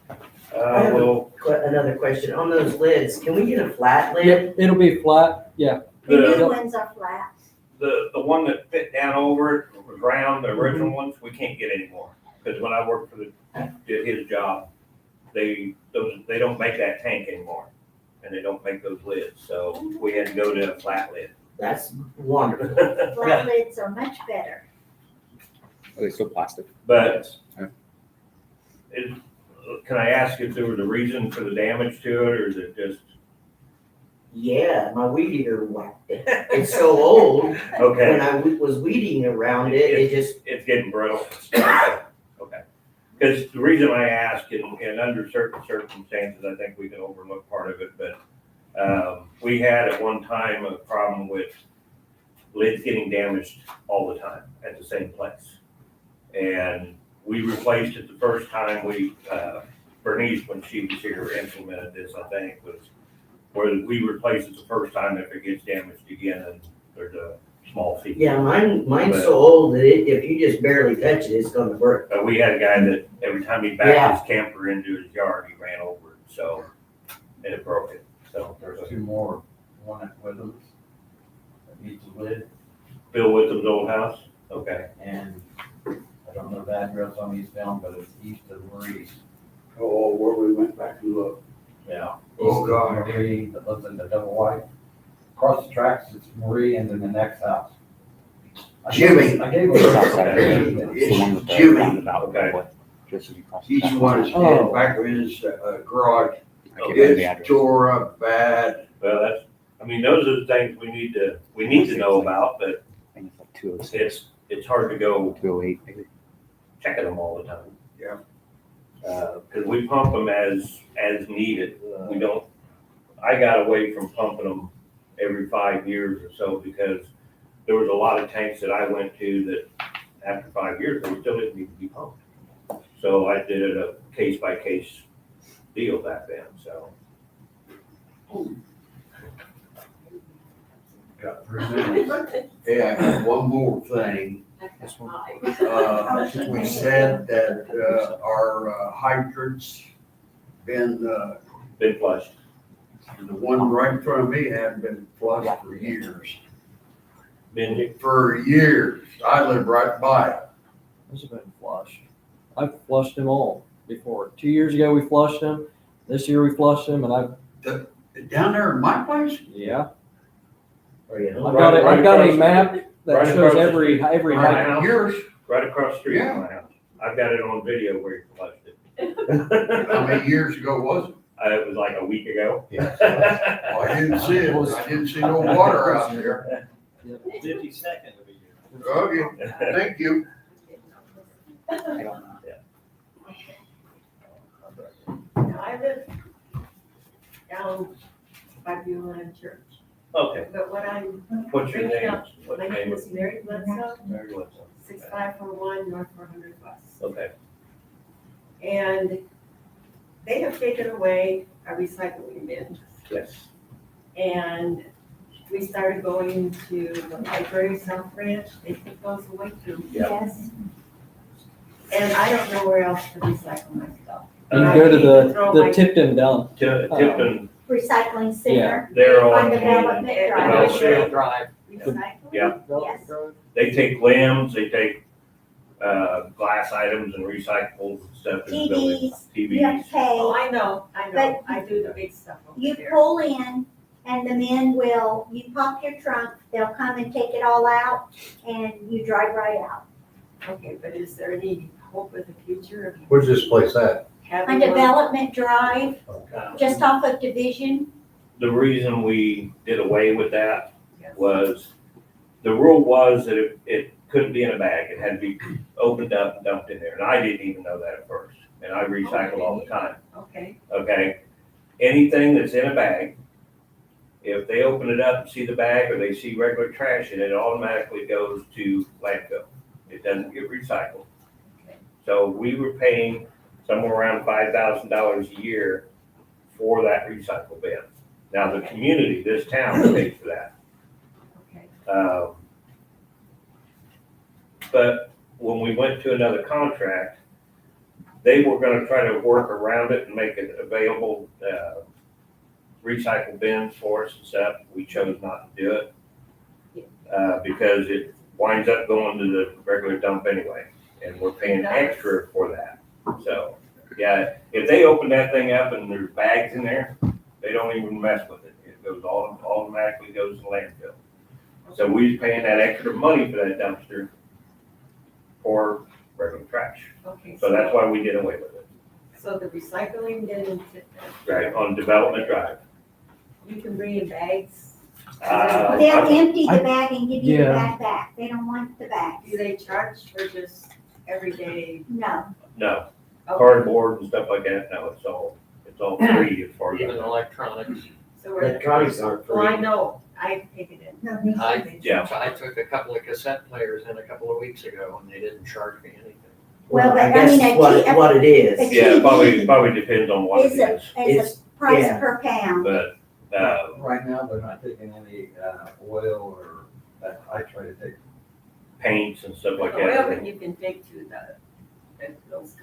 have a- Well, another question, on those lids, can we get a flat lid? It'll be flat, yeah. The new the, ones are flat. the one that fit down over it was round, the original ones, we can't get anymore. Because when I worked did his job, they don't make that tank anymore. And they don't make those lids, so we had to go to a flat lid. That's wonderful. Flat lids are much better. Are they still plastic? But can I ask if there was a reason for the damage to it, or is it just, Yeah, my weed eater whacked it. It's so old, when okay, I was weeding around it, it just, it's getting brittle? Okay. Because the reason I ask, and under certain circumstances, I think we can overlook part of it, but we had at one time a problem with lids getting damaged all the time at the same place. And we replaced it the first time Bernice, when she was here, implemented this, I think, was where we replace it the first time. If it gets damaged again, and there's a small fee. yeah, mine's so old that if you just barely touch it, it's gonna break. But we had a guy that every time he backed his camper into his yard, he ran over it, so, and it broke it, so. There's two more, one at Withams that needs a lid, Bill Witham's old house, okay. and I don't know the address on East Elm, but it's east of Marie's. Oh, where we went back and looked. Yeah. Oh, East God. of Marie, that lives in the double wide. Across the tracks, it's Marie, and then the next house. Jimmy. I gave It's her. outside of the It's one with the Jimmy. roundabout, Okay. probably, just as you cross. He's the one that's Oh. in back of his garage. I can't remember the It's address. tore up bad. Well, those are the things we need to know about, but I think it's like 206, it's hard to go 208 maybe. checking them all the time. Yeah. Cause we pump them as needed. We don't, I got away from pumping them every 5 years or so because there was a lot of tanks that I went to that after 5 years, they still didn't need to be pumped. So I did it a case by case deal back then, so. Got 3 minutes. Hey, I got one more thing. We said that our hydrants been, Flushed. the one right in front of me hadn't been flushed for years. Benji? For years. I live right by it. Those have been flushed. I've flushed them all before. 2 years ago, we flushed them. This year, we flushed them, and Down there in my place? yeah. Or, you know, I've got Right I've got a across- map right that shows across- every Right. height. Yours? Right across the street Yeah. from my house. I've got it on video where he flushed How it. many years ago was it? It was like a week ago. Yeah. Oh, I didn't see it. I didn't see no water out there. 52nd of a year. Okay, thank you. I don't know. I live down by Beulah Church, Okay, but what I'm what's your bringing name? up, What's my your name name? is Mary Bledsoe, Mary Bledsoe. 6541 North 400 West. Okay, And they have taken away our recycling bin. yes. And we started going to the library South Branch, they took those away too. Yeah. Yes. And I don't know where else to recycle my stuff. You can go to the Tipton dump. Tipton, Recycling center. they're On on, Development Drive. Industrial Drive. Recycling? Yeah. Yes. they take limbs, they take, glass items and recyclables and stuff. and building- You have to Oh, pay. I know, I do the big stuff over You there. pull in and the men will, you pop your trunk, they'll come and take it all out and you drive right out. Okay, but is there any hope of the future of Where's this place at? On having one? Development Drive, just off of Division, The reason we did away with that Yes. was, the rule was that it couldn't be in a bag, it had to be opened up and dumped in there, and I didn't even know that at first, and I recycle all the time, Okay, okay? Anything that's in a bag, if they open it up and see the bag, or they see regular trash in it, it automatically goes to landfill. It doesn't get recycled. Okay. So we were paying somewhere around $5,000 a year for that recycle bin. Now, the community, this town pays for that. okay. But when we went to another contract, they were gonna try to work around it and make it available, recycle bins for us and stuff. We chose not to do it. Because it winds up going to the regular dump anyway, and we're paying extra for that. So, yeah, if they open that thing up and there's bags in there, they don't even mess with it. It goes automatically goes to landfill. So we're paying that extra money for that dumpster for regular trash. Okay, So that's why we did away with it. So the recycling bin, right, on Development Drive. you can bring in bags. They'll empty the bag and give you the Yeah. bag back. They don't want the bags. Do they charge for just everyday? No. No, Okay. cardboard and stuff like that, no, it's all free as far as. Even electronics. So we're, Electronics aren't well, I free. know, I take it in. No, me I, Yeah. I took a couple of cassette players in a couple of weeks ago and they didn't charge me anything. Well, but I I guess mean, it's what it is. a Yeah, TV probably depends on what it is a, is, is a price yeah. per pound. but, Right now, they're not taking any, oil or, I try to take. paints and stuff like The oil that that. you can take to those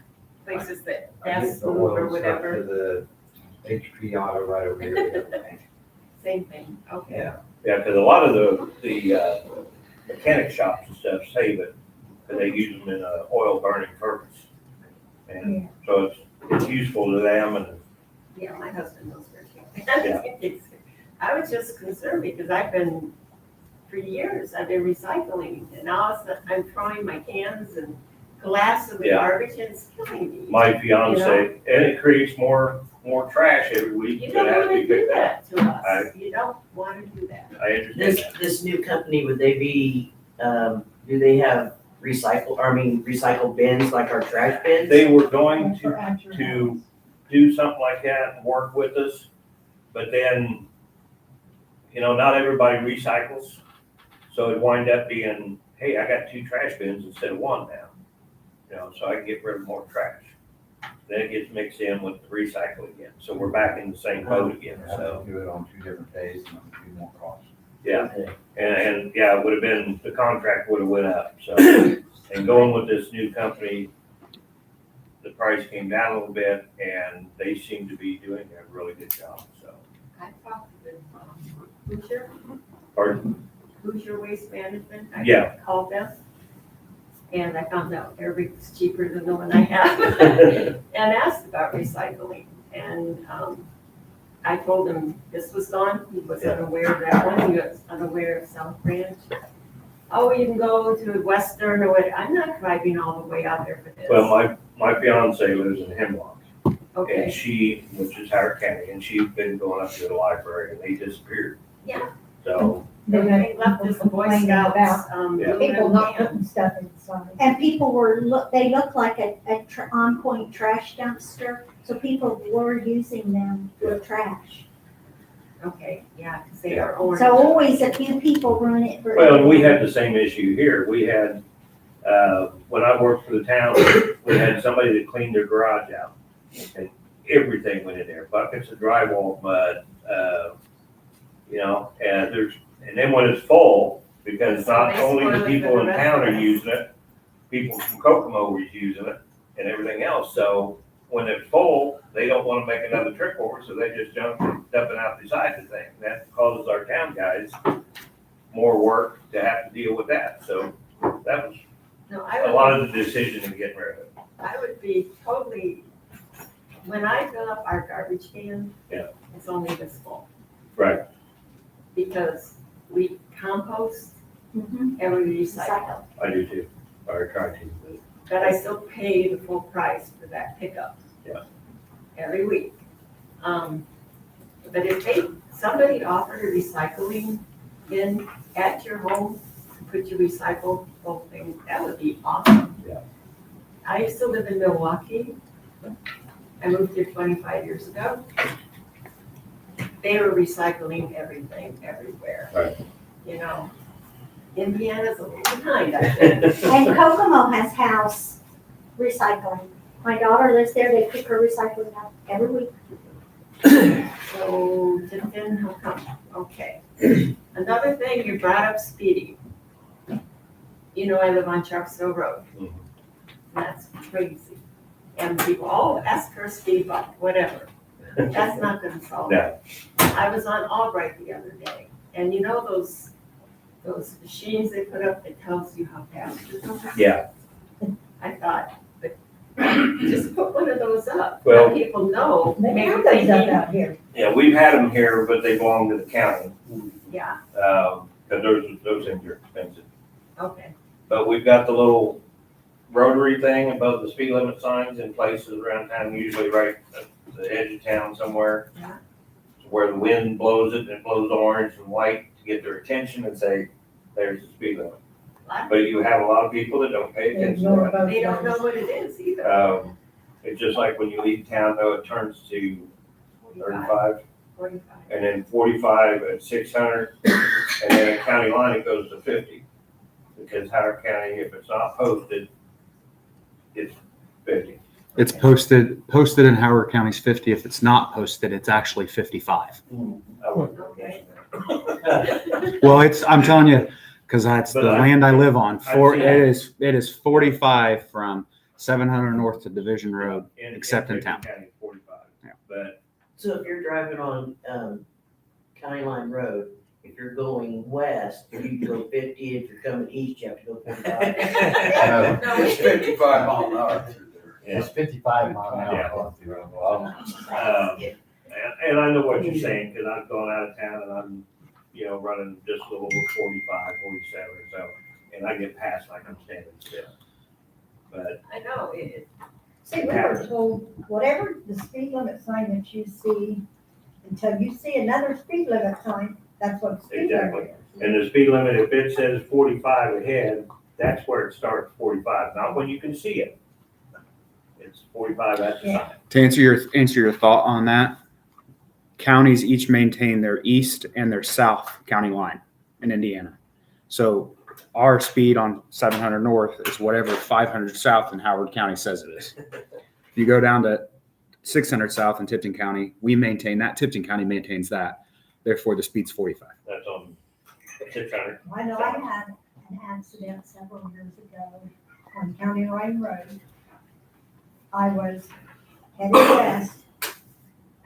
places that I get gas the move oil or stuff whatever, To the HP auto right over here. same thing, okay. Yeah. Yeah, because a lot of the mechanic shops and stuff save it, because they use them in a oil burning furnace. And so it's useful to them and, Yeah, my husband knows where Yeah. to. I was just concerned because for years, I've been recycling and now I'm throwing my cans and glass in the Yeah. garbage and it's killing me. my fiance, and it creates more trash every week You that don't has to wanna be do picked up. that to us. You don't wanna do that. I understand This, that. this new company, would they be, do they have recycle bins like our trash bins? They were going For at your to house. do something like that and work with us, but then, not everybody recycles. So it'd wind up being, hey, I got 2 trash bins instead of 1 now. So I can get rid of more trash. Then it gets mixed in with the recycle again. So we're back in the same boat again, so, Do it on 2 different days and it'll be more cost. yeah. Okay. And yeah, it would have been, the contract would have went up, so. And going with this new company, the price came down a little bit and they seem to be doing a really good job, so. I talked with, Hoosier, Pardon? Hoosier Waste Management. I Yeah. called them. And I found out their rate was cheaper than the one I have. And asked about recycling. And, I told him this was gone. He was unaware of that one. He was unaware of South Branch. Oh, you can go to Western or what. I'm not driving all the way out there for this. Well, my fiance lives in Hemlock. And Okay, she, which is Howard County, and she's been going up to the library and they disappeared. Yeah. So, they left this Boy Complaining Scouts, about Yeah. People aluminum not can. putting stuff inside. And people they look like a on-point trash dumpster, so people were using them for trash. Okay, yeah, because they are orange. So always a few people run it for. well, and we had the same issue here. We had, when I worked for the town, we had somebody that cleaned their garage out. And everything went in there, buckets of drywall mud, and then when it's full, because not They only spoil the it people for in the rest town of are us. using it, people from Kokomo was using it and everything else. So when it's full, they don't want to make another trip over, so they just dump it out beside the thing. That causes our town guys more work to have to deal with that. So that was No, a lot of the decision in getting rid of it. I would be totally, when I fill up our garbage can, Yeah. it's only this full. Right. Because we compost Mhm. and we recycle, I do too, or try to. but I still pay the full price for that pickup. Yeah. Every week. But if somebody offered a recycling bin at your home, to put your recyclable thing, that would be awesome. Yeah. I used to live in Milwaukee. I moved here 25 years ago. They were recycling everything, everywhere. Right. Indiana's a little behind, I think. And Kokomo has house recycling. My daughter lives there, they pick her recycling up every week. So, then how come? Okay. Another thing, you brought up speeding. I live on Charksville Road. Mhm. That's crazy. And people, ask for a speed bump, whatever. That's not gonna solve it. I was on Albright the other day, and those machines they put up that tells you how fast you're going? Yeah. I thought, but just put one of those up. Well- Let people know, They maybe have they those up need, out here. Yeah, we've had them here, but they belong to the county, yeah, because those things are expensive. okay. But we've got the little rotary thing above the speed limit signs in places around town, usually right at the edge of town somewhere. Yeah. Where the wind blows it and it blows orange and white to get their attention and say, there's the speed limit. But you have a lot of people that don't pay They attention to ignore that. both They don't know ways. what it is either. It's just like when you leave town, though, it turns to 35, 45. and then 45 at 600, and then at county line, it goes to 50. Because Howard County, if it's not posted, it's 50. It's posted in Howard County's 50. If it's not posted, it's actually 55. I wouldn't Okay. Well, I'm telling you, because that's But the land I live on. I've seen It is 45 from 700 North to Division Road, except in town. County, 45. Yeah. But So if you're driving on, County Line Road, if you're going west, you go 50, if you're coming east, you have to go 45. It's 55 mile an hour through there. yeah. 55 mile an Yeah. hour. And I know what you're saying, because I've gone out of town and I'm, running just a little over 45, 47 or so, and I get past like I'm standing still. But I know, See, we were told, whatever the speed limit sign that you see, until you see another speed limit sign, that's what the speed limit is. and the speed limit, if it says 45 ahead, that's where it starts, 45, not when you can see it. It's 45 at the Yeah. time. To answer your thought on that, counties each maintain their east and their south county line in Indiana. So our speed on 700 North is whatever 500 South in Howard County says it is. If you go down to 600 South in Tipton County, we maintain that. Tipton County maintains that. Therefore, the speed's 45. That's on 600. I know I had an accident several years ago on County Line Road. I was heading west,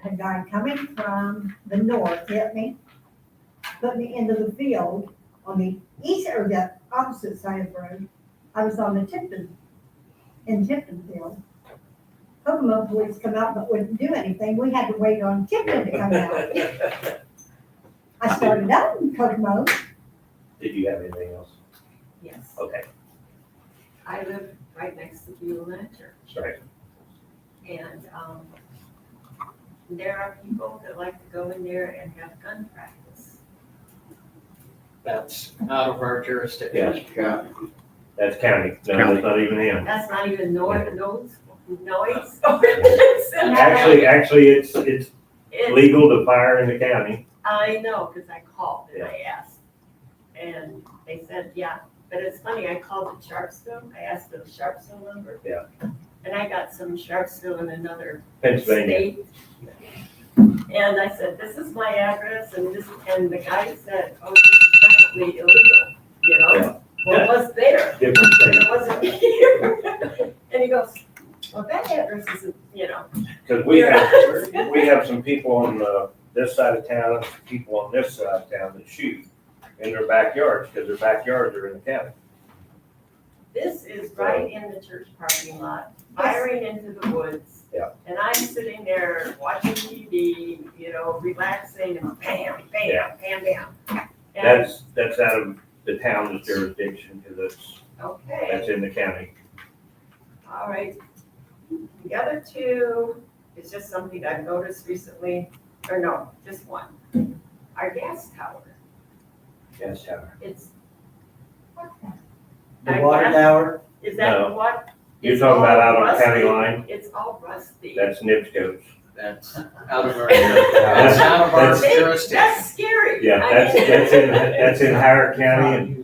and a guy coming from the north hit me, put me into the field on the east or the opposite side of the road. I was on the Tipton field. Kokomo police come out but wouldn't do anything. We had to wait on Tipton to come out. I started out in Kokomo. Did you have anything else? yes. Okay, I live right next to Beulah Church. right. And, there are people that like to go in there and have gun practice. That's out of our jurisdiction. Yeah. That's county. No, that's not even him. That's not even noise. Actually, it's It's- legal to fire in the county. I know, because I called and I asked. And they said, yeah, but it's funny, I called the Sharpsville, I asked for the Sharpsville number. Yeah. And I got some Sharpsville in another Pennsylvania. state. And I said, this is my address, and the guy said, oh, this is definitely illegal, Yeah. Well, it was there, Different but thing. it wasn't here. And he goes, well, that address isn't, Because we have some people on this side of town, and people on this side of town that shoot in their backyards, because their backyards are in the county. this is right in the church parking lot, firing into the woods. Yeah. And I'm sitting there watching TV, relaxing, and bam, bam, bam, bam. And, That's out of the town's jurisdiction, because okay, that's in the county. all right. The other two is just something I've noticed recently, or no, just one. Our gas tower, Gas tower. it's. The our water gas- tower, Is that No. what? You're It's talking about out all on county rusty. line? It's all rusty. That's NIPSCO's. That's out of our, that's out of our That's- jurisdiction. That's scary. Yeah, I mean- that's in Howard County, and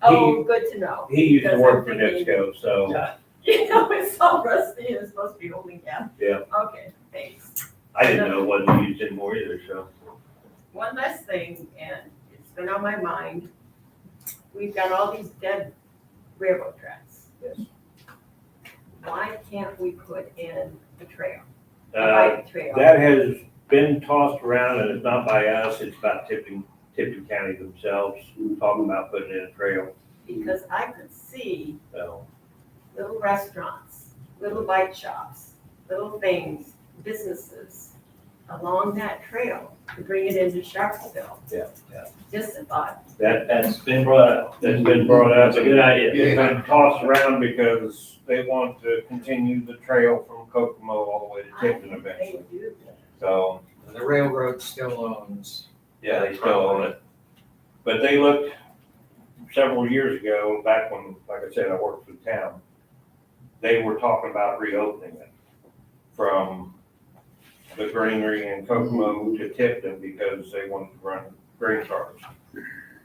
Oh, good to know. he used to Because work for I'm thinking- NIPSCO, so It's all rusty and it's supposed to be holding gas. Yeah. Okay, thanks. I didn't know it wasn't used anymore either, so. One last thing, and it's been on my mind. We've got all these dead railroad tracks. Yes. Why can't we put in a trail, a Uh, bike trail? that has been tossed around, and it's not by us, it's about Tipton County themselves, talking about putting in a trail, Because I could see so. little restaurants, little bike shops, little things, businesses along that trail to bring it into Sharpsville. Yeah. Just a thought. That's been brought up. That's been brought up. That's a good idea. It's been tossed around because they want to continue the trail from Kokomo all the way to Tipton They eventually. do. So, The railroad still owns. yeah, they still own it. But they looked several years ago, back when, like I said, I worked for the town, they were talking about reopening it from the granary in Kokomo to Tipton because they wanted to run grain cars.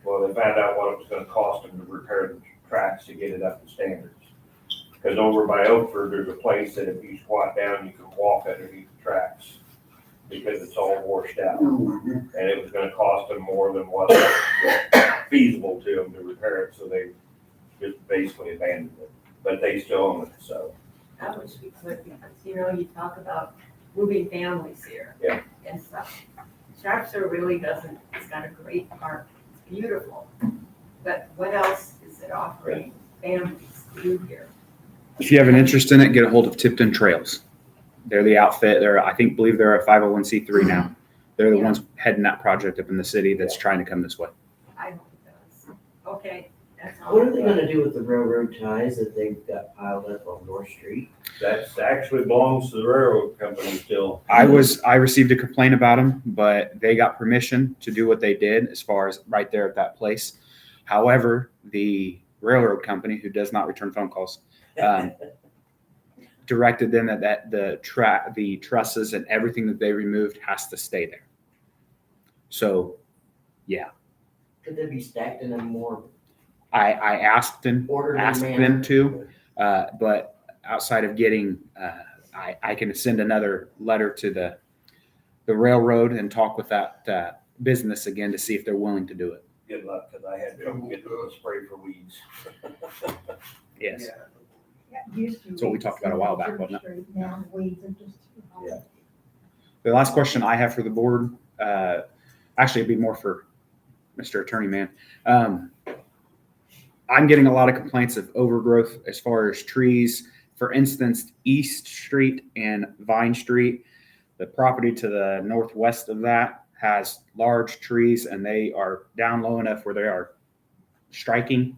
Well, they found out what it was gonna cost them to repair the tracks to get it up to standards. Because over by Oakford, there's a place that if you squat down, you can walk underneath the tracks because it's all washed out. And it was gonna cost them more than what was feasible to them to repair it, so they just basically abandoned it. But they still own it, so. I wish we could, because, you know, you talk about moving families here. Yeah. And stuff. Sharpsville really doesn't, it's got a great park, it's beautiful. But what else is it offering families to do here? If you have an interest in it, get a hold of Tipton Trails. They're the outfit. Believe they're a 501c3 now. They're the Yeah. ones heading that project up in the city that's trying to come this way. I hope it does. Okay, that's all. What are they gonna do with the railroad ties that they've got piled up on North Street? That's actually belongs to the railroad company still. I received a complaint about them, but they got permission to do what they did as far as right there at that place. However, the railroad company, who does not return phone calls, directed them that the trusses and everything that they removed has to stay there. So, yeah, Could they be stacked in a more I asked them orderly asked manner? them to, but outside of getting, I can send another letter to the railroad and talk with that business again to see if they're willing to do it. Good luck, because I had trouble getting a spray for weeds. Yes. Yeah, used to That's what we weeds talked about a while back, Church wasn't it? Street, Now weeds are just. Yeah. The last question I have for the board, actually it'd be more for Mr. Attorney Man. I'm getting a lot of complaints of overgrowth as far as trees. For instance, East Street and Vine Street, the property to the northwest of that has large trees and they are down low enough where they are striking,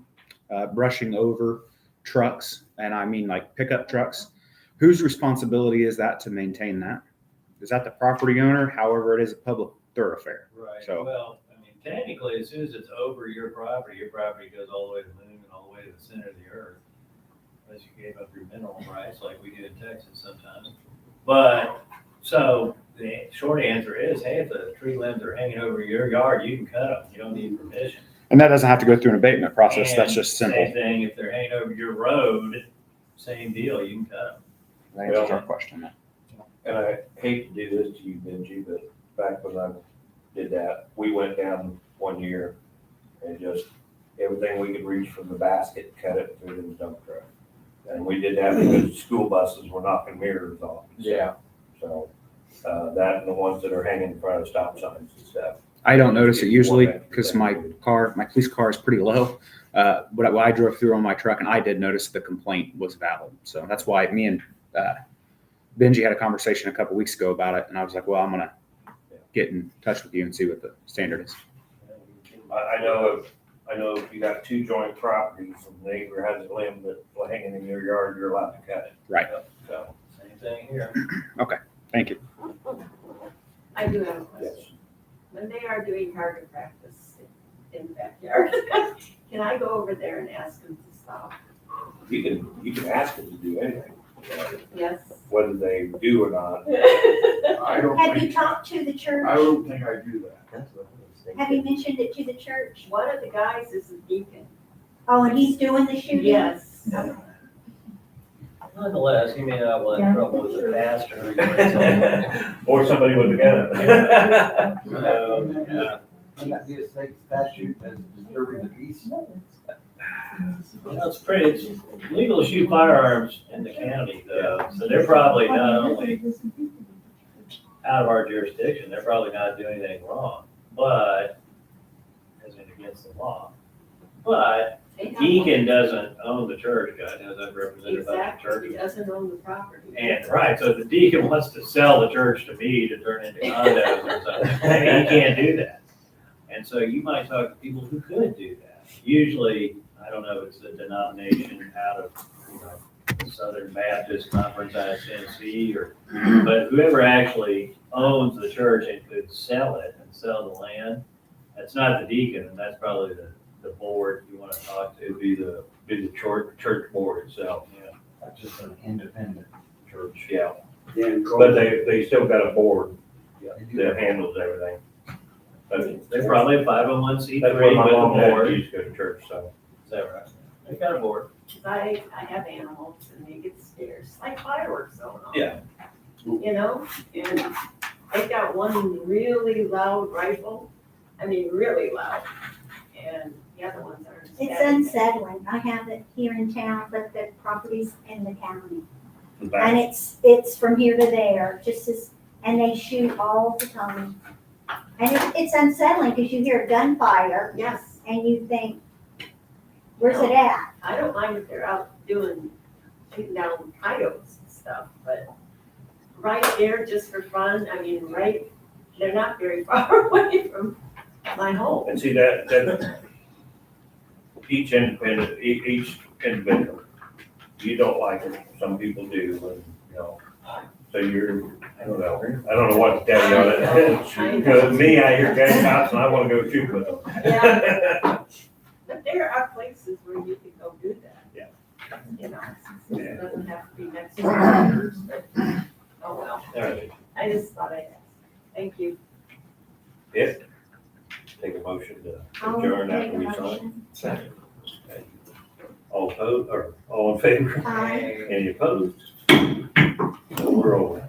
brushing over trucks, and I mean like pickup trucks. Whose responsibility is that to maintain that? Is that the property owner? However, it is a public thoroughfare. Right, So- well, I mean, technically, as soon as it's over your property goes all the way to the moon and all the way to the center of the earth. Unless you gave up your mineral rights like we do in Texas sometimes. But, so, the short answer is, hey, if the tree limbs are hanging over your yard, you can cut them, you don't need permission. And that doesn't have to go through an abatement process. That's And just Same simple. thing, if they're hanging over your road, same deal, you can cut them. That answers our question. And I hate to do this to you, Benji, but back when I did that, we went down one year and just everything we could reach from the basket, cut it, threw it in the dump truck. And we did that because school buses were knocking mirrors off. Yeah. So, that and the ones that are hanging in front of stop signs and stuff. I don't notice it usually because my police car is pretty low. But when I drove through on my truck and I did notice the complaint was valid. So that's why me and Benji had a conversation a couple weeks ago about it. And I was like, well, I'm going to get in touch with you and see what the standard is. I know if you got two joint properties and the neighbor has a limb that's hanging in your yard, you're allowed to cut it. Right. So, Same thing here. Thank you. I do have a question. When they are doing target practice in the backyard, can I go over there and ask them to stop? you can ask them to do anything, Yes. whether they do or not. I don't Have you think, talked to the church? I don't think I do that. That's what I was thinking. Have you mentioned it to the church? One of the guys is a deacon. Oh, and he's doing the shooting? Yes. Nonetheless, you may not want trouble with the pastor. Or somebody with a gun. Yeah. Would that be a state statute as disturbing the peace? Well, it's legal to shoot firearms in the county though, so they're probably not only out of our jurisdiction, they're probably not doing anything wrong, but, as in against the law. But They have- Deacon doesn't own the church, guy doesn't represent a bunch of Exactly, churches. he doesn't own the property. And, right, so if the deacon wants to sell the church to me to turn into condos or something, he can't do that. And so you might talk to people who could do that. Usually, I don't know, it's a denomination out of, Southern Baptist Conference out of Tennessee but whoever actually owns the church and could sell it and sell the land, that's not the deacon, and that's probably the board you want to talk to, be the church board itself, yeah. That's just an independent church. Yeah. But they still got a board that handles everything. They're probably a 501c3 That's what my with a mom had board. used to go to church, so. Is that right? They got a board. 'Cause I have animals and they get scared, it's like fireworks going on. Yeah. You know, and they got one really loud rifle, I mean, really loud, and the other ones are. It's unsettling. I have it here in town, but the property's in the county. And it's from here to there, just as, and they shoot all the time. And it's unsettling because you hear gunfire Yes, and you think, where's it at? I don't mind if they're out shooting down coyotes and stuff, but right there just for fun, I mean, they're not very far away from my home. And see that each individual, you don't like it, some people do, and, so I don't know what to tell you on it. Because me, I hear gunshots and I wanna go shoot with them. Yeah. But there are places where you can go do that. Yeah. You know, it doesn't have to be next to others, but, oh well, All right, I just thought I'd ask. Thank you. yes, take a motion to I'll adjourn make after a we sign. motion. Okay. All opposed, or all in favor? Aye. Any opposed? So we're over.